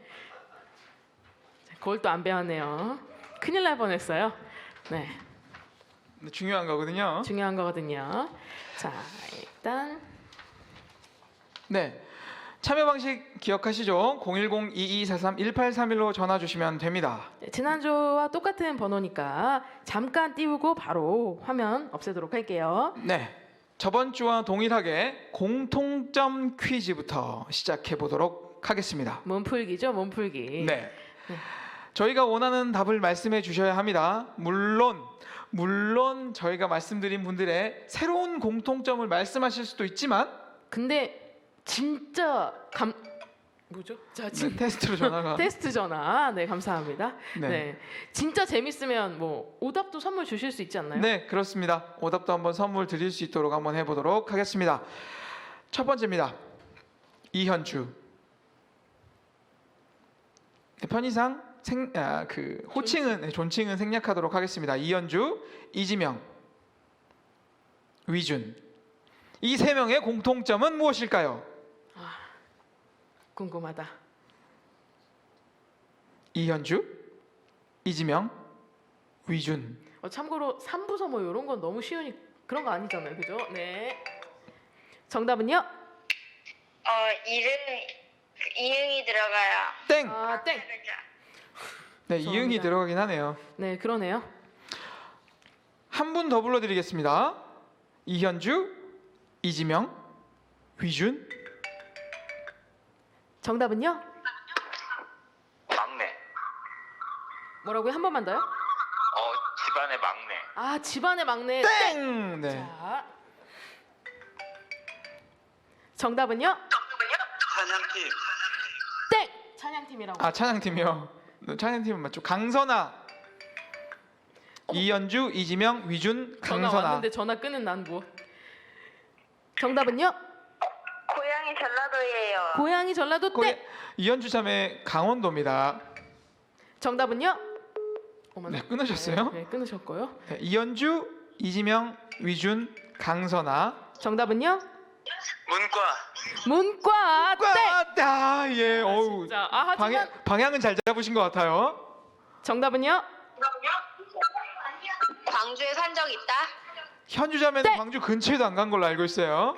그걸 또 안 배웠네요. 큰일 날 뻔했어요. 네. 네, 중요한 거거든요. 중요한 거거든요. 자 일단 네. 참여 방식 기억하시죠? 010-2243-1831로 전화 주시면 됩니다. 네, 지난주와 똑같은 번호니까 잠깐 띄우고 바로 화면 없애도록 할게요. 네. 저번 주와 동일하게 공통점 퀴즈부터 시작해 보도록 하겠습니다. 몸풀기죠, 몸풀기. 네. 저희가 원하는 답을 말씀해 주셔야 합니다. 물론 저희가 말씀드린 분들의 새로운 공통점을 말씀하실 수도 있지만 근데 진짜 뭐죠? 자, 네, 테스트로 전화가 테스트 전화. 네, 감사합니다. 네. 네. 진짜 재밌으면 뭐 오답도 선물 주실 수 있지 않나요? 네, 그렇습니다. 오답도 한번 선물 드릴 수 있도록 한번 해보도록 하겠습니다. 첫 번째입니다. 이현주. 네, 편의상 존칭은 생략하도록 하겠습니다. 이현주, 이지명, 위준. 이 세 명의 공통점은 무엇일까요? 궁금하다. 이현주, 이지명, 위준. 참고로 3부서 뭐 이런 건 너무 쉬우니 그런 거 아니잖아요, 그죠? 네. 정답은요? 이응이 들어가요. 땡. 아, 땡. 네, 죄송합니다. 이응이 들어가긴 하네요. 네, 그러네요. 한 분 더 불러드리겠습니다. 이현주, 이지명, 위준. 정답은요? 막내. 뭐라고요? 한 번만 더요? 집안의 막내. 아, 집안의 막내. 땡. 네. 자. 정답은요? 찬양팀. 땡. 찬양팀이라고. 찬양팀이요. 찬양팀은 맞죠. 강선아. 이현주, 이지명, 위준, 전화 강선아. 왔는데 전화 끄는 난 뭐? 정답은요? 고향이 전라도예요. 고향이 전라도 땡. 이현주 자매 강원도입니다. 정답은요? 어머나. 네, 끊으셨어요? 네, 끊으셨고요. 네, 이현주, 이지명, 위준, 강선아. 정답은요? 문과. 문과 땡. 예. 어우. 자, 하지만 방향은 잘 잡으신 것 같아요. 정답은요? 광주에 산 적 있다. 현주 자매는 땡. 광주 근처에도 안 간 걸로 알고 있어요.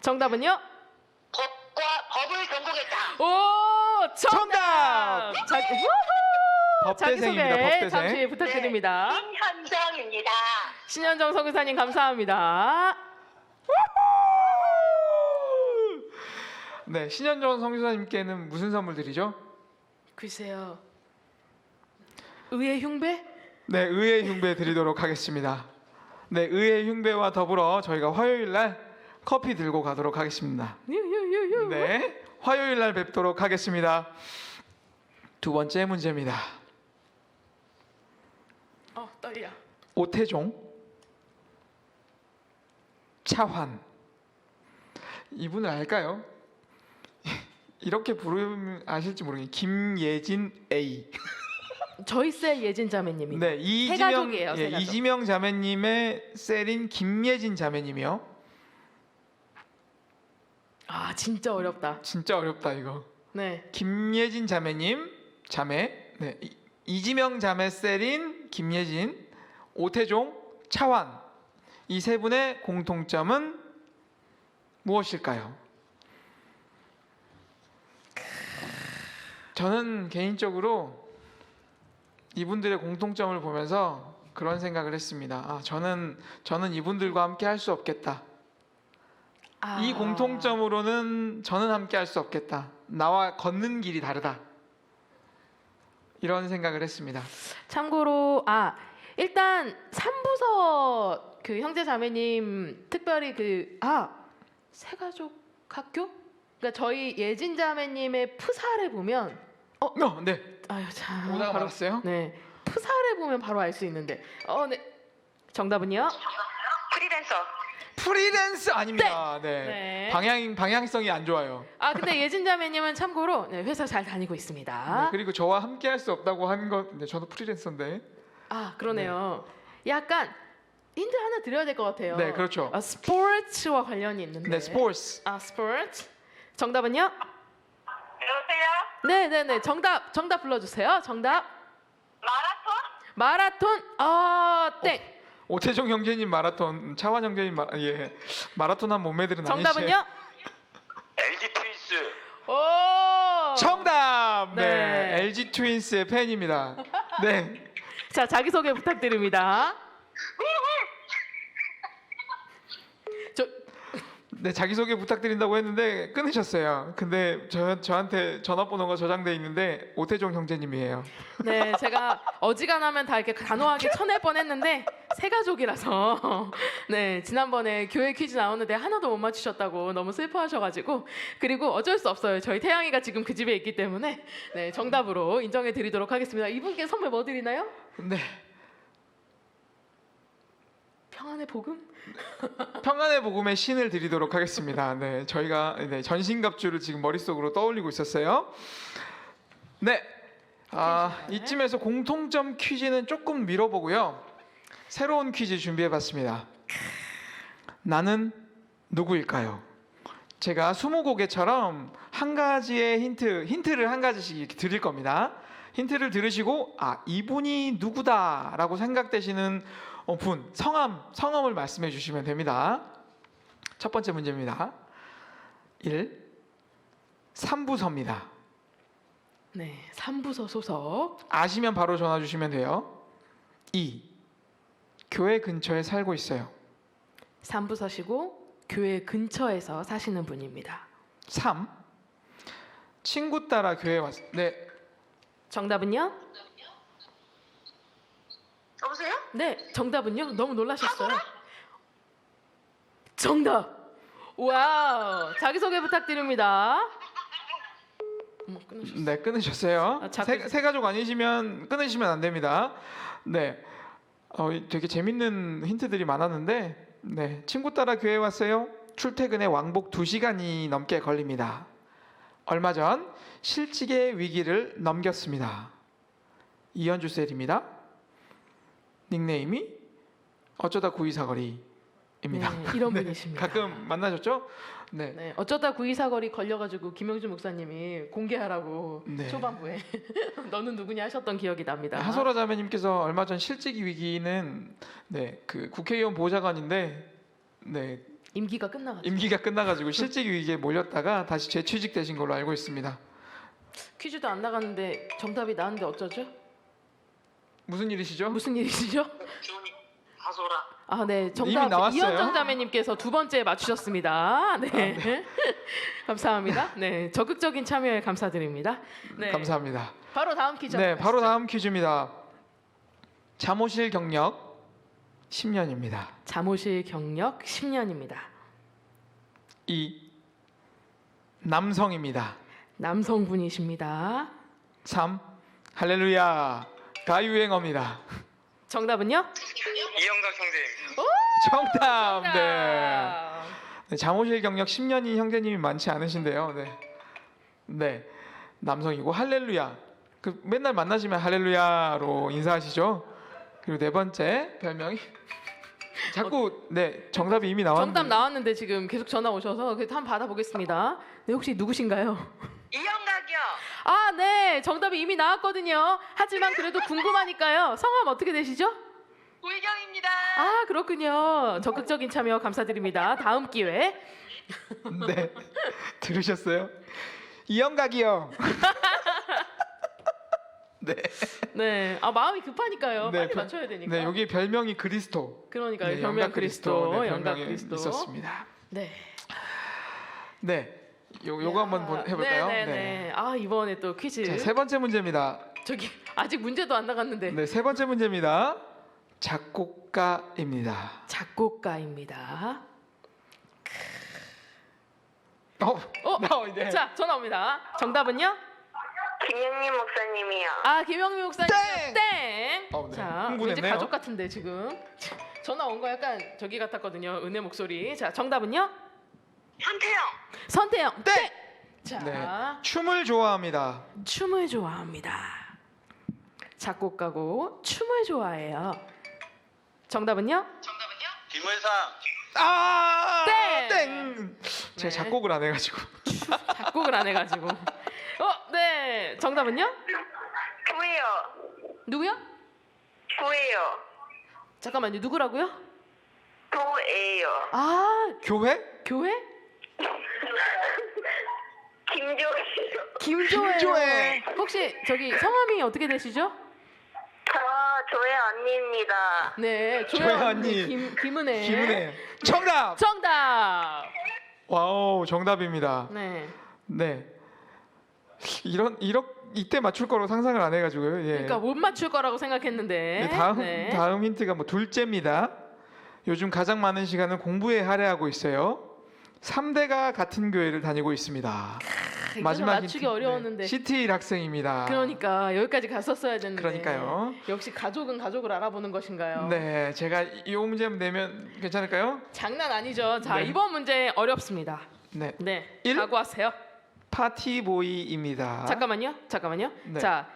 정답은요? 법을 전공했다. 오, 정답. 자, 우후! 법대생입니다. 자기소개 법대생. 잠시 부탁드립니다. 임현정입니다. 신현정 선교사님 감사합니다. 네, 신현정 성교사님께는 무슨 선물 드리죠? 글쎄요. 의의 흉배? 네, 의의 흉배 드리도록 하겠습니다. 네, 의의 흉배와 더불어 저희가 화요일 날 커피 들고 가도록 하겠습니다. 유유유유. 네, 화요일 날 뵙도록 하겠습니다. 두 번째 문제입니다. 떨려. 오태종, 차환. 이분을 알까요? 이렇게 부르면 아실지 모르겠어요. 김예진 A. 저희 셀 예진 자매님이. 네, 세가족이에요, 세가족. 이지명 자매님의 셀인 김예진 자매님이요. 아 진짜 어렵다. 진짜 어렵다 이거. 네. 김예진 자매님, 자매. 네, 이지명 자매 셀인 김예진, 오태종, 차환. 이 세 분의 공통점은 무엇일까요? 저는 개인적으로 이분들의 공통점을 보면서 그런 생각을 했습니다. 저는 이분들과 함께 할 수 없겠다. 이 공통점으로는 저는 함께 할 수 없겠다. 나와 걷는 길이 다르다. 이런 생각을 했습니다. 참고로 일단 3부서 그 형제 자매님 특별히 세가족 학교? 그러니까 저희 예진 자매님의 프사를 보면 네. 아유 참 오다가 바로 말았어요? 네 프사를 보면 바로 알 수 있는데 네 정답은요? 프리랜서. 아닙니다. 네. 방향성이 안 좋아요. 근데 예진 자매님은 참고로 회사 잘 다니고 있습니다. 네, 그리고 저와 함께 할 수 없다고 한 건 저도 프리랜서인데. 그러네요. 약간 힌트 하나 드려야 될 것 같아요. 네, 그렇죠. 스포츠와 관련이 있는데. 네, 스포츠. 스포츠. 정답은요? 여보세요? 네네네. 정답 불러주세요. 정답. 마라톤? 마라톤. 땡. 오태종 형제님 마라톤, 차환 형제님 마라톤한 몸매들은 아니지. 정답은요? LG 트윈스. 오. 정답. 네. 네. LG 트윈스의 팬입니다. 네. 자 자기소개 부탁드립니다. 네, 자기소개 부탁드린다고 했는데 끊으셨어요. 근데 저한테 전화번호가 저장돼 있는데 오태종 형제님이에요. 네, 제가 어지간하면 다 이렇게 단호하게 쳐낼 뻔했는데 세 가족이라서 네 지난번에 교회 퀴즈 나오는데 하나도 못 맞추셨다고 너무 슬퍼하셔가지고 그리고 어쩔 수 없어요. 저희 태양이가 지금 그 집에 있기 때문에 네 정답으로 인정해드리도록 하겠습니다. 이분께 선물 뭐 드리나요? 네. 평안의 복음? 평안의 복음의 신을 드리도록 하겠습니다. 네, 저희가 전신갑주를 지금 머릿속으로 떠올리고 있었어요. 네, 이쯤에서 공통점 퀴즈는 조금 미뤄보고요. 새로운 퀴즈 준비해봤습니다. 나는 누구일까요? 제가 20곡에처럼 한 가지의 힌트를 한 가지씩 이렇게 드릴 겁니다. 힌트를 들으시고 이분이 누구다라고 생각되시는 분, 성함을 말씀해 주시면 됩니다. 첫 번째 문제입니다. 1. 3부서입니다. 네, 3부서 소속. 아시면 바로 전화 주시면 돼요. 2. 교회 근처에 살고 있어요. 3부서시고 교회 근처에서 사시는 분입니다. 3. 친구 따라 교회에 왔어요. 네. 정답은요? 여보세요? 네, 정답은요? 너무 놀라셨어요. 정답. 와우. 자기소개 부탁드립니다. 끊으셨어요. 네, 끊으셨어요. 세 가족 아니시면 끊으시면 안 됩니다. 네. 되게 재밌는 힌트들이 많았는데 네, 친구 따라 교회에 왔어요. 출퇴근에 왕복 2시간이 넘게 걸립니다. 얼마 전 실직의 위기를 넘겼습니다. 이현주 셀입니다. 닉네임이 어쩌다 구이사거리입니다. 네, 이런 분이십니다. 가끔 만나셨죠? 네. 네, 어쩌다 구이사거리 걸려가지고 김영준 목사님이 공개하라고 네. 초반부에 너는 누구냐 하셨던 기억이 납니다. 하소라 자매님께서 얼마 전 실직 위기는 그 국회의원 보좌관인데 임기가 끝나가지고 임기가 끝나가지고 실직 위기에 몰렸다가 다시 재취직되신 걸로 알고 있습니다. 퀴즈도 안 나갔는데 정답이 나왔는데 어쩌죠? 무슨 일이시죠? 무슨 일이시죠? 하소라. 네, 이미 정답 나왔어요? 이현정 자매님께서 두 번째 맞추셨습니다. 네, 감사합니다. 네, 적극적인 참여에 감사드립니다. 네, 감사합니다. 바로 다음 퀴즈. 네, 바로 다음 퀴즈입니다. 잠옷실 경력 10년입니다. 잠옷일 경력 10년입니다. 2. 남성입니다. 남성분이십니다. 3. 할렐루야 가유행어입니다. 정답은요? 이영각 형제입니다. 정답. 네. 정답. 네, 잠오실 경력 10년인 형제님이 많지 않으신데요. 네. 네. 남성이고 할렐루야. 그 맨날 만나시면 할렐루야로 인사하시죠. 그리고 네 번째 별명이 자꾸 네 정답이 이미 나왔는데 정답 나왔는데 지금 계속 전화 오셔서 한번 받아보겠습니다. 네, 혹시 누구신가요? 이영각이요. 아, 네. 정답이 이미 나왔거든요. 하지만 그래도 궁금하니까요. 성함 어떻게 되시죠? 우희경입니다. 아, 그렇군요. 적극적인 참여 감사드립니다. 다음 기회. 네 들으셨어요? 이영각이요. 네. 네. 아, 마음이 급하니까요. 네, 빨리 맞춰야 되니까. 네 여기 별명이 그리스도. 그러니까요. 네, 별명 영각 그리스도. 네, 영각 별명이 그리스도. 있었습니다. 네. 네. 요거 한번 해볼까요? 네. 아, 이번에 또 퀴즈. 자, 세 번째 문제입니다. 저기 아직 문제도 안 나갔는데. 네, 세 번째 문제입니다. 작곡가입니다. 작곡가입니다. 네. 자, 전화 옵니다. 정답은요? 김영림 목사님이요. 아, 김영미 목사님. 땡! 땡. 네. 자, 왠지 흥분했네요. 가족 같은데 지금. 전화 온 거 약간 저기 같았거든요. 은혜 목소리. 자, 정답은요? 선태영. 선태영. 땡! 자, 네. 춤을 좋아합니다. 춤을 좋아합니다. 작곡가고 춤을 좋아해요. 정답은요? 김을상. 땡! 땡! 제가 네. 작곡을 안 해가지고. 작곡을 안 해가지고. 네. 정답은요? 구예요. 누구요? 구예요. 잠깐만요. 누구라고요? 구예요. 아, 교회? 교회? 김조예요. 김조예요. 김조애. 혹시 저기 성함이 어떻게 되시죠? 조예 언니입니다. 네, 조혜 언니. 김은혜. 김은혜. 정답! 정답. 와우, 정답입니다. 네. 네. 이때 맞출 거로 상상을 안 해가지고요. 예. 그러니까 못 맞출 거라고 생각했는데. 네, 다음 힌트가 뭐 둘째입니다. 요즘 가장 많은 시간을 공부에 할애하고 있어요. 3대가 같은 교회를 다니고 있습니다. 마지막 맞추기 힌트. 어려웠는데. 네, CT 학생입니다. 그러니까 여기까지 갔었어야 됐는데. 그러니까요. 역시 가족은 가족을 알아보는 것인가요? 네, 제가 이 문제 내면 괜찮을까요? 장난 아니죠. 자, 네. 이번 문제 어렵습니다. 네, 네. 일? 각오하세요. 파티보이입니다. 잠깐만요. 네. 자,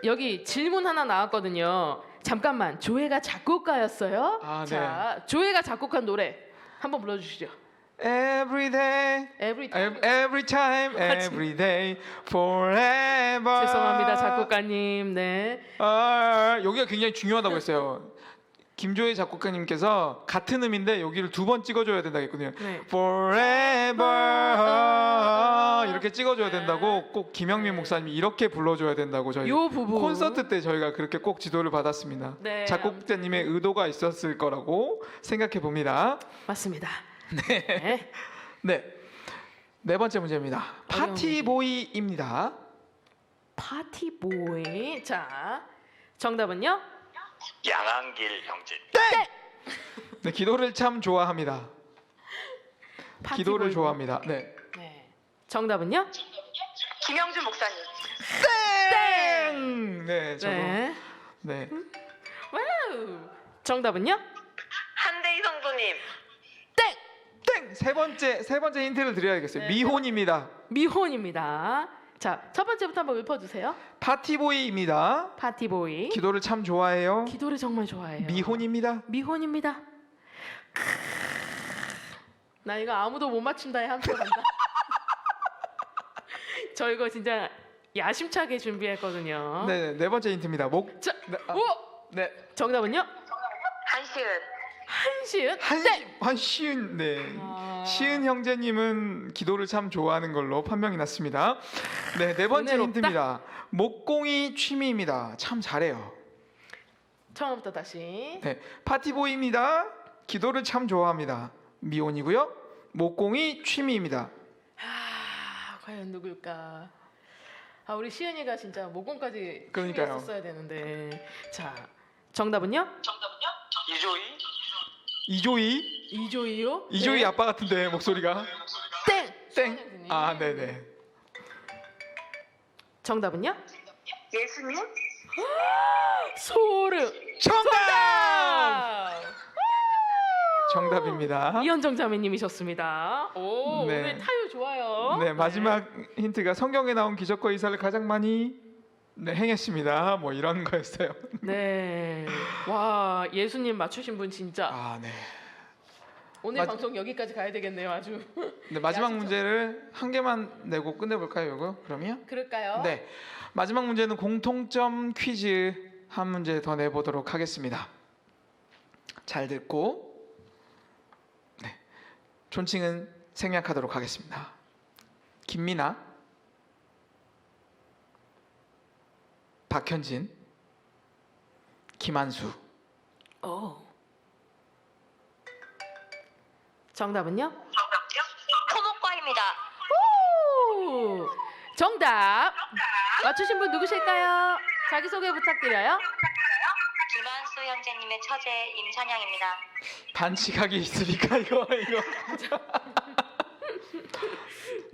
여기 질문 하나 나왔거든요. 잠깐만. 조회가 작곡가였어요? 아, 네. 자, 조회가 작곡한 노래 한번 불러주시죠. Every day, Every every time, 같이. every day, forever. 죄송합니다, 작곡가님. 네. 여기가 굉장히 중요하다고 했어요. 김조혜 작곡가님께서 같은 음인데 여기를 2번 찍어줘야 된다고 했거든요. 네. Forever 이렇게 찍어줘야 된다고 꼭 김영민 네. 목사님이 이렇게 불러줘야 된다고 저희 요 부분. 콘서트 때 저희가 그렇게 꼭 지도를 받았습니다. 네. 작곡자님의 의도가 있었을 거라고 생각해 봅니다. 맞습니다. 네. 네, 네 번째 문제입니다. 어려운 파티보이입니다. 파티보이. 자, 정답은요? 양한길 형제. 네, 기도를 참 좋아합니다. 기도를 파티보이고. 좋아합니다. 네. 네. 정답은요? 김영준 목사님. 땡! 네, 저도. 네. 네. 와우. 정답은요? 한대희 성도님. 땡. 땡! 세 번째 힌트를 드려야겠어요. 네. 미혼입니다. 미혼입니다. 자, 첫 번째부터 한번 읊어주세요. 파티보이입니다. 파티보이. 기도를 참 좋아해요. 기도를 정말 좋아해요. 미혼입니다. 미혼입니다. 나 이거 아무도 못 맞춘다에 한 표 간다. 저 이거 진짜 야심차게 준비했거든요. 네, 네 번째 힌트입니다. 자, 네, 오! 네. 정답은요? 한시은. 한시은? 땡! 한시은 네. 아. 시은 형제님은 기도를 참 좋아하는 걸로 판명이 났습니다. 네, 네 번째 은혜롭다. 힌트입니다. 목공이 취미입니다. 참 잘해요. 처음부터 다시. 네, 파티보이입니다. 기도를 참 좋아합니다. 미혼이고요. 목공이 취미입니다. 과연 누굴까? 아, 우리 시은이가 진짜 모공까지 그러니까요. 했었어야 되는데. 자, 정답은요? 이조이. 이조이? 이조이요? 이조이 네. 아빠 같은데 목소리가. 땡. 땡. 아, 네네. 정답은요? 예수님. 소름. 정답! 정답입니다. 이현정 자매님이셨습니다. 오, 네. 오늘 타요 좋아요. 네, 마지막 힌트가 성경에 나온 기적과 이사를 가장 많이 행했습니다. 뭐 이런 거였어요. 네. 와, 예수님 맞추신 분 진짜 아, 네. 오늘 맞- 방송 여기까지 가야 되겠네요, 아주. 네, 마지막 진짜. 문제를 한 개만 내고 끝내볼까요, 이거? 그러면? 그럴까요? 네, 마지막 문제는 공통점 퀴즈 한 문제 더 내보도록 하겠습니다. 잘 듣고 네, 존칭은 생략하도록 하겠습니다. 김미나, 박현진, 김한수. 오. 정답은요? 토목과입니다. 오! 정답. 맞추신 분 누구실까요? 자기 소개 부탁드려요. 김한수 형제님의 처제 임찬양입니다. 반칙하기 있으니까 이거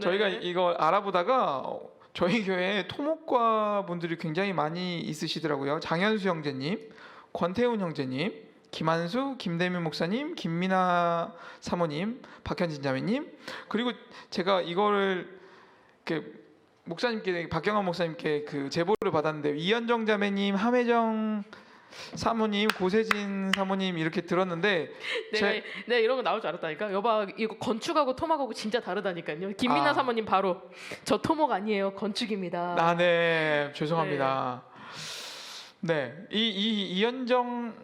저희가 네. 이거 알아보다가 저희 교회에 토목과 분들이 굉장히 많이 있으시더라고요. 장현수 형제님, 권태훈 형제님, 김한수, 김대민 목사님, 김민아 사모님, 박현진 자매님, 그리고 제가 이거를 목사님께, 박경환 목사님께 그 제보를 받았는데 이현정 자매님, 함혜정 사모님, 고세진 사모님 이렇게 들었는데 네, 이런 거 나올 줄 알았다니까. 여봐, 이거 건축하고 토목하고 진짜 다르다니까요. 김민아 아. 사모님 바로 저 토목 아니에요, 건축입니다. 아, 네, 죄송합니다. 네, 이현정,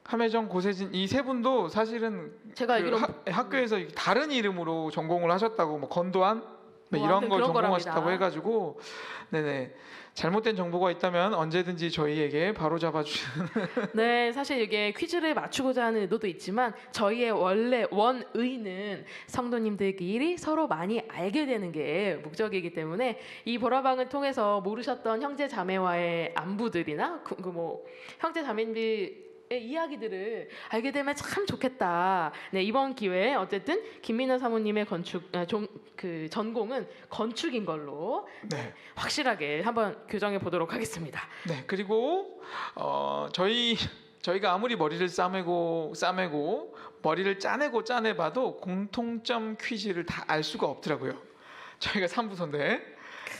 함혜정, 고세진 이 세 분도 사실은 제가 알기로 학교에서 다른 이름으로 전공을 하셨다고, 뭐 건도한 네, 뭐 이런 아무튼 걸 그런 전공하셨다고 거랍니다. 해가지고, 네네, 잘못된 정보가 있다면 언제든지 저희에게 바로 잡아주시는. 네, 사실 이게 퀴즈를 맞추고자 하는 의도도 있지만 저희의 원래 원의는 성도님들끼리 서로 많이 알게 되는 게 목적이기 때문에 이 보라방을 통해서 모르셨던 형제 자매와의 안부들이나 뭐 형제 자매님들 이야기들을 알게 되면 참 좋겠다. 네, 이번 기회에 어쨌든 김민아 사모님의 그 전공은 건축인 걸로 네. 확실하게 한번 교정해 보도록 하겠습니다. 네, 그리고 저희가 아무리 머리를 싸매고 머리를 짜내봐도 공통점 퀴즈를 다 알 수가 없더라고요. 저희가 3부서인데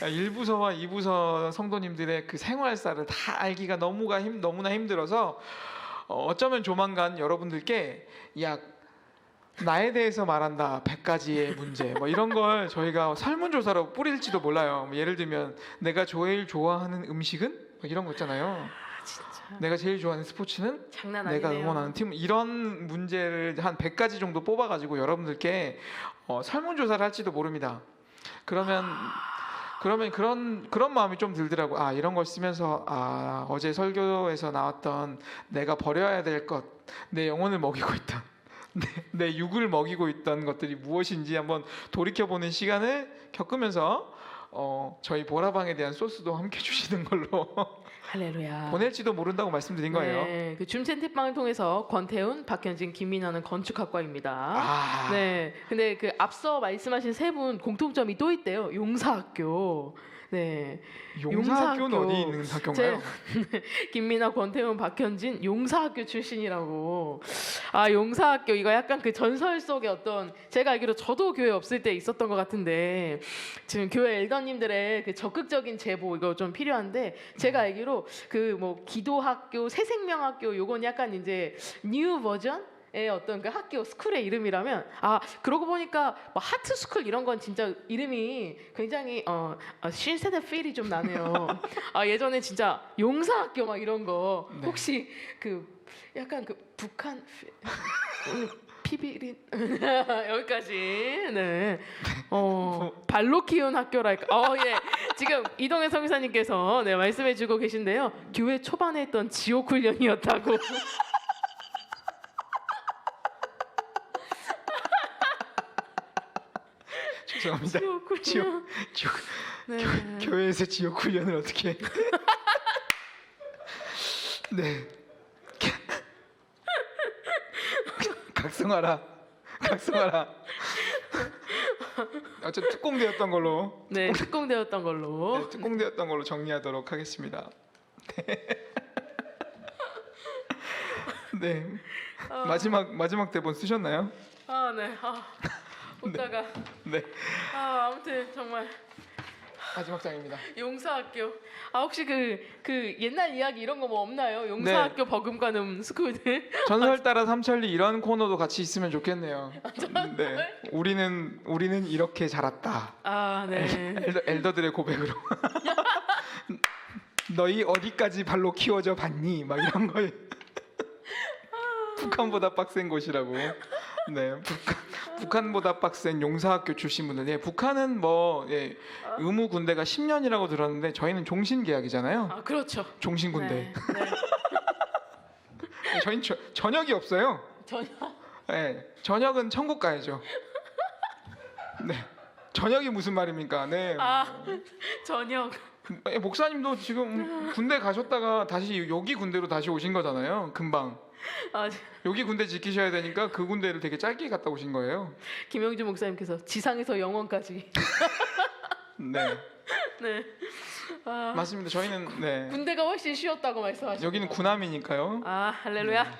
1부서와 2부서 성도님들의 그 생활사를 다 알기가 너무나 힘들어서 어쩌면 조만간 여러분들께 나에 대해서 말한다 100가지의 문제 뭐 이런 걸 저희가 설문조사로 뿌릴지도 몰라요. 뭐 예를 들면 내가 제일 좋아하는 음식은 뭐 이런 거 있잖아요. 진짜 내가 제일 좋아하는 스포츠는 장난 아니네요. 내가 응원하는 팀, 이런 문제를 한 100가지 정도 뽑아가지고 여러분들께 설문조사를 할지도 모릅니다. 그러면 그런 마음이 좀 들더라고. 아, 이런 걸 쓰면서 어제 설교에서 나왔던 내가 버려야 될 것, 내 영혼을 먹이고 있던 내 육을 먹이고 있던 것들이 무엇인지 한번 돌이켜보는 시간을 겪으면서 저희 보라방에 대한 소스도 함께 주시는 걸로 할렐루야. 보낼지도 모른다고 말씀드린 거예요. 네, 그 줌 채팅방을 통해서 권태훈, 박현진, 김민아는 건축학과입니다. 아, 네, 근데 그 앞서 말씀하신 세 분 공통점이 또 있대요. 용사학교. 네, 용사학교는 용사학교. 어디 있는 학교인가요? 김민아, 권태훈, 박현진 용사학교 출신이라고. 아, 용사학교 이거 약간 그 전설 속의 어떤, 제가 알기로 저도 교회 없을 때 있었던 것 같은데 지금 교회 엘더님들의 그 적극적인 제보 이거 좀 필요한데, 제가 알기로 그 뭐 기도학교, 새생명학교 요건 약간 이제 뉴 버전 의 어떤 그 학교 스쿨의 이름이라면, 그러고 보니까 뭐 하트 스쿨 이런 건 진짜 이름이 굉장히 신세대 필이 좀 나네요. 예전에 진짜 용사학교 막 이런 거 네. 혹시 그 약간 그 북한 피비린 여기까지. 네. 발로 키운 학교랄까. 예. 지금 이동현 성교사님께서 네, 말씀해주고 계신데요. 교회 초반에 했던 지옥 훈련이었다고. 죄송합니다. 지옥 훈련. 지옥 네. 교회에서 지옥 훈련을 어떻게 해? 네. 각성하라. 각성하라. 어쨌든 특공대였던 걸로. 네, 특공되었던 걸로. 네, 특공대였던 걸로 정리하도록 하겠습니다. 네. 마지막 대본 쓰셨나요? 아, 네. 웃다가 네. 아무튼 정말 마지막 장입니다. 용사학교. 혹시 그 옛날 이야기 이런 거 뭐 없나요? 용사학교 버금가는 스쿨들. 전설 따라 삼천리 이런 코너도 같이 있으면 좋겠네요. 네. 우리는 이렇게 자랐다. 네. 엘더들의 고백으로. 너희 어디까지 발로 키워져 봤니? 막 이런 걸. 북한보다 빡센 곳이라고. 네, 북한보다 빡센 용사학교 출신 분들. 예, 북한은 뭐 의무 군대가 10년이라고 들었는데 저희는 종신 계약이잖아요. 그렇죠. 종신 군대. 네. 저희는 저녁이 없어요. 전혀. 네, 저녁은 천국 가야죠. 네, 저녁이 무슨 말입니까? 네. 저녁. 목사님도 지금 군대 가셨다가 다시 여기 군대로 다시 오신 거잖아요. 금방. 여기 군대 지키셔야 되니까 그 군대를 되게 짧게 갔다 오신 거예요. 김영주 목사님께서 지상에서 영원까지. 네, 네. 맞습니다. 저희는 네. 군대가 훨씬 쉬웠다고 말씀하셨죠. 여기는 군함이니까요. 할렐루야.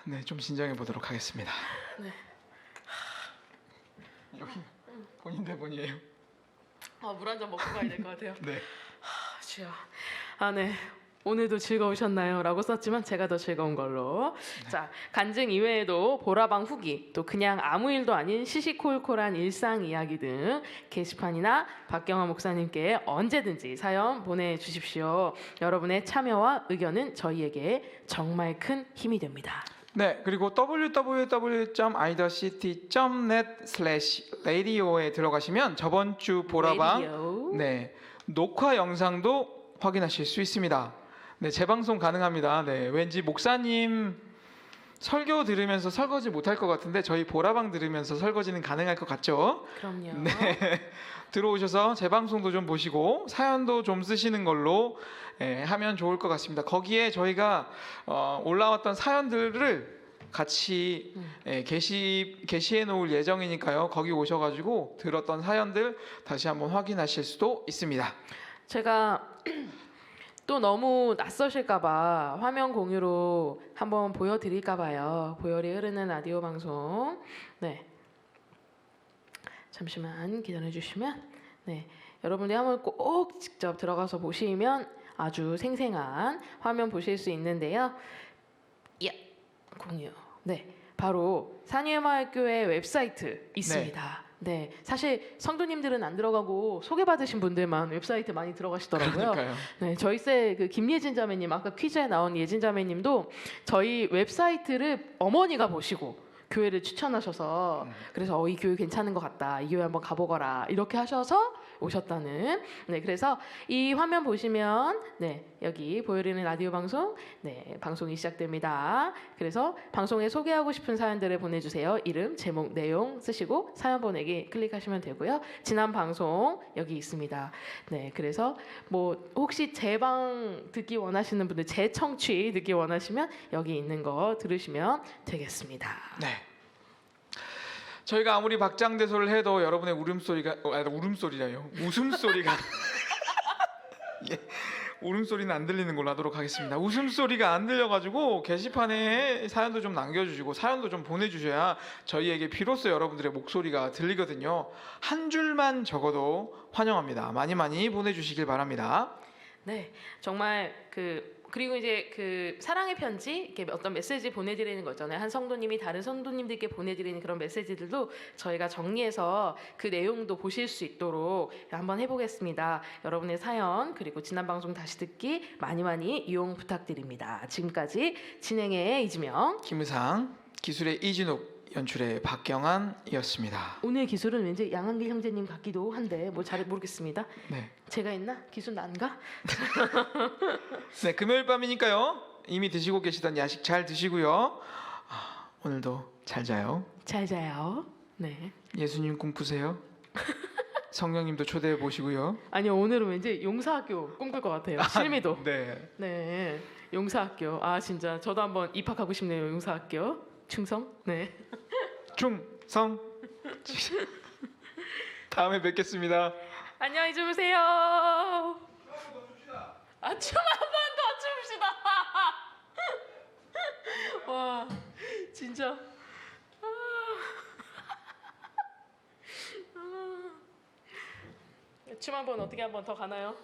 네, 좀 진정해 보도록 하겠습니다. 네. 여기 본인 대본이에요. 물 한 잔 먹고 가야 될 것 같아요. 네. 주여. 네. 오늘도 즐거우셨나요? 라고 썼지만 제가 더 즐거운 걸로. 자, 간증 이외에도 보라방 후기, 또 그냥 아무 일도 아닌 시시콜콜한 일상 이야기 등 게시판이나 박경화 목사님께 언제든지 사연 보내주십시오. 여러분의 참여와 의견은 저희에게 정말 큰 힘이 됩니다. 네, 그리고 www.idaCity.net/radio에 들어가시면 저번 주 보라방 라디오. 네, 녹화 영상도 확인하실 수 있습니다. 네, 재방송 가능합니다. 네, 왠지 목사님 설교 들으면서 설거지 못할 것 같은데 저희 보라방 들으면서 설거지는 가능할 것 같죠? 그럼요. 네, 들어오셔서 재방송도 좀 보시고 사연도 좀 쓰시는 걸로 하면 좋을 것 같습니다. 거기에 저희가 올라왔던 사연들을 같이 게시해 놓을 예정이니까요. 거기 오셔가지고 들었던 사연들 다시 한번 확인하실 수도 있습니다. 제가 또 너무 낯서실까봐 화면 공유로 한번 보여드릴까봐요. 보혈이 흐르는 라디오 방송. 네. 잠시만 기다려주시면, 네, 여러분들이 한번 꼭 직접 들어가서 보시면 아주 생생한 화면 보실 수 있는데요. 공유. 네, 바로 산유마을교회 웹사이트 있습니다. 네, 사실 성도님들은 안 들어가고 소개받으신 분들만 웹사이트 많이 들어가시더라고요. 그러니까요. 네, 저희 그 김예진 자매님, 아까 퀴즈에 나온 예진 자매님도 저희 웹사이트를 어머니가 보시고 교회를 추천하셔서 그래서 이 교회 괜찮은 것 같다, 이 교회 한번 가보거라 이렇게 하셔서 오셨다는. 네, 그래서 이 화면 보시면 여기 보여드리는 라디오 방송 방송이 시작됩니다. 그래서 방송에 소개하고 싶은 사연들을 보내주세요. 이름, 제목, 내용 쓰시고 사연 보내기 클릭하시면 되고요. 지난 방송 여기 있습니다. 네, 그래서 뭐 혹시 재방 듣기 원하시는 분들, 재청취 듣기 원하시면 여기 있는 거 들으시면 되겠습니다. 네. 저희가 아무리 박장대소를 해도 여러분의 웃음소리가 울음소리는 안 들리는 걸로 하도록 하겠습니다. 웃음소리가 안 들려가지고 게시판에 사연도 좀 남겨주시고 사연도 좀 보내주셔야 저희에게 비로소 여러분들의 목소리가 들리거든요. 한 줄만 적어도 환영합니다. 많이 많이 보내주시길 바랍니다. 네, 정말 그리고 이제 그 사랑의 편지, 이렇게 어떤 메시지 보내드리는 거 있잖아요. 한 성도님이 다른 성도님들께 보내드리는 그런 메시지들도 저희가 정리해서 그 내용도 보실 수 있도록 한번 해보겠습니다. 여러분의 사연 그리고 지난 방송 다시 듣기 많이 많이 이용 부탁드립니다. 지금까지 진행의 이지명, 김의상, 기술의 이진욱, 연출의 박경환이었습니다. 오늘 기술은 왠지 양한길 형제님 같기도 한데 뭐 잘 모르겠습니다. 네. 제가 있나? 기술 난가? 네, 금요일 밤이니까요. 이미 드시고 계시던 야식 잘 드시고요. 오늘도 잘 자요. 잘 자요. 네. 예수님 꿈꾸세요. 성령님도 초대해 보시고요. 아니요, 오늘은 왠지 용사학교 꿈꿀 것 같아요. 실미도. 네. 네. 용사학교. 아 진짜 저도 한번 입학하고 싶네요. 용사학교. 충성. 네. 충성. 다음에 뵙겠습니다. 안녕히 주무세요. 아, 춤 한 번 더 춥시다. 와, 진짜. 춤 한 번 어떻게 한 번 더 가나요?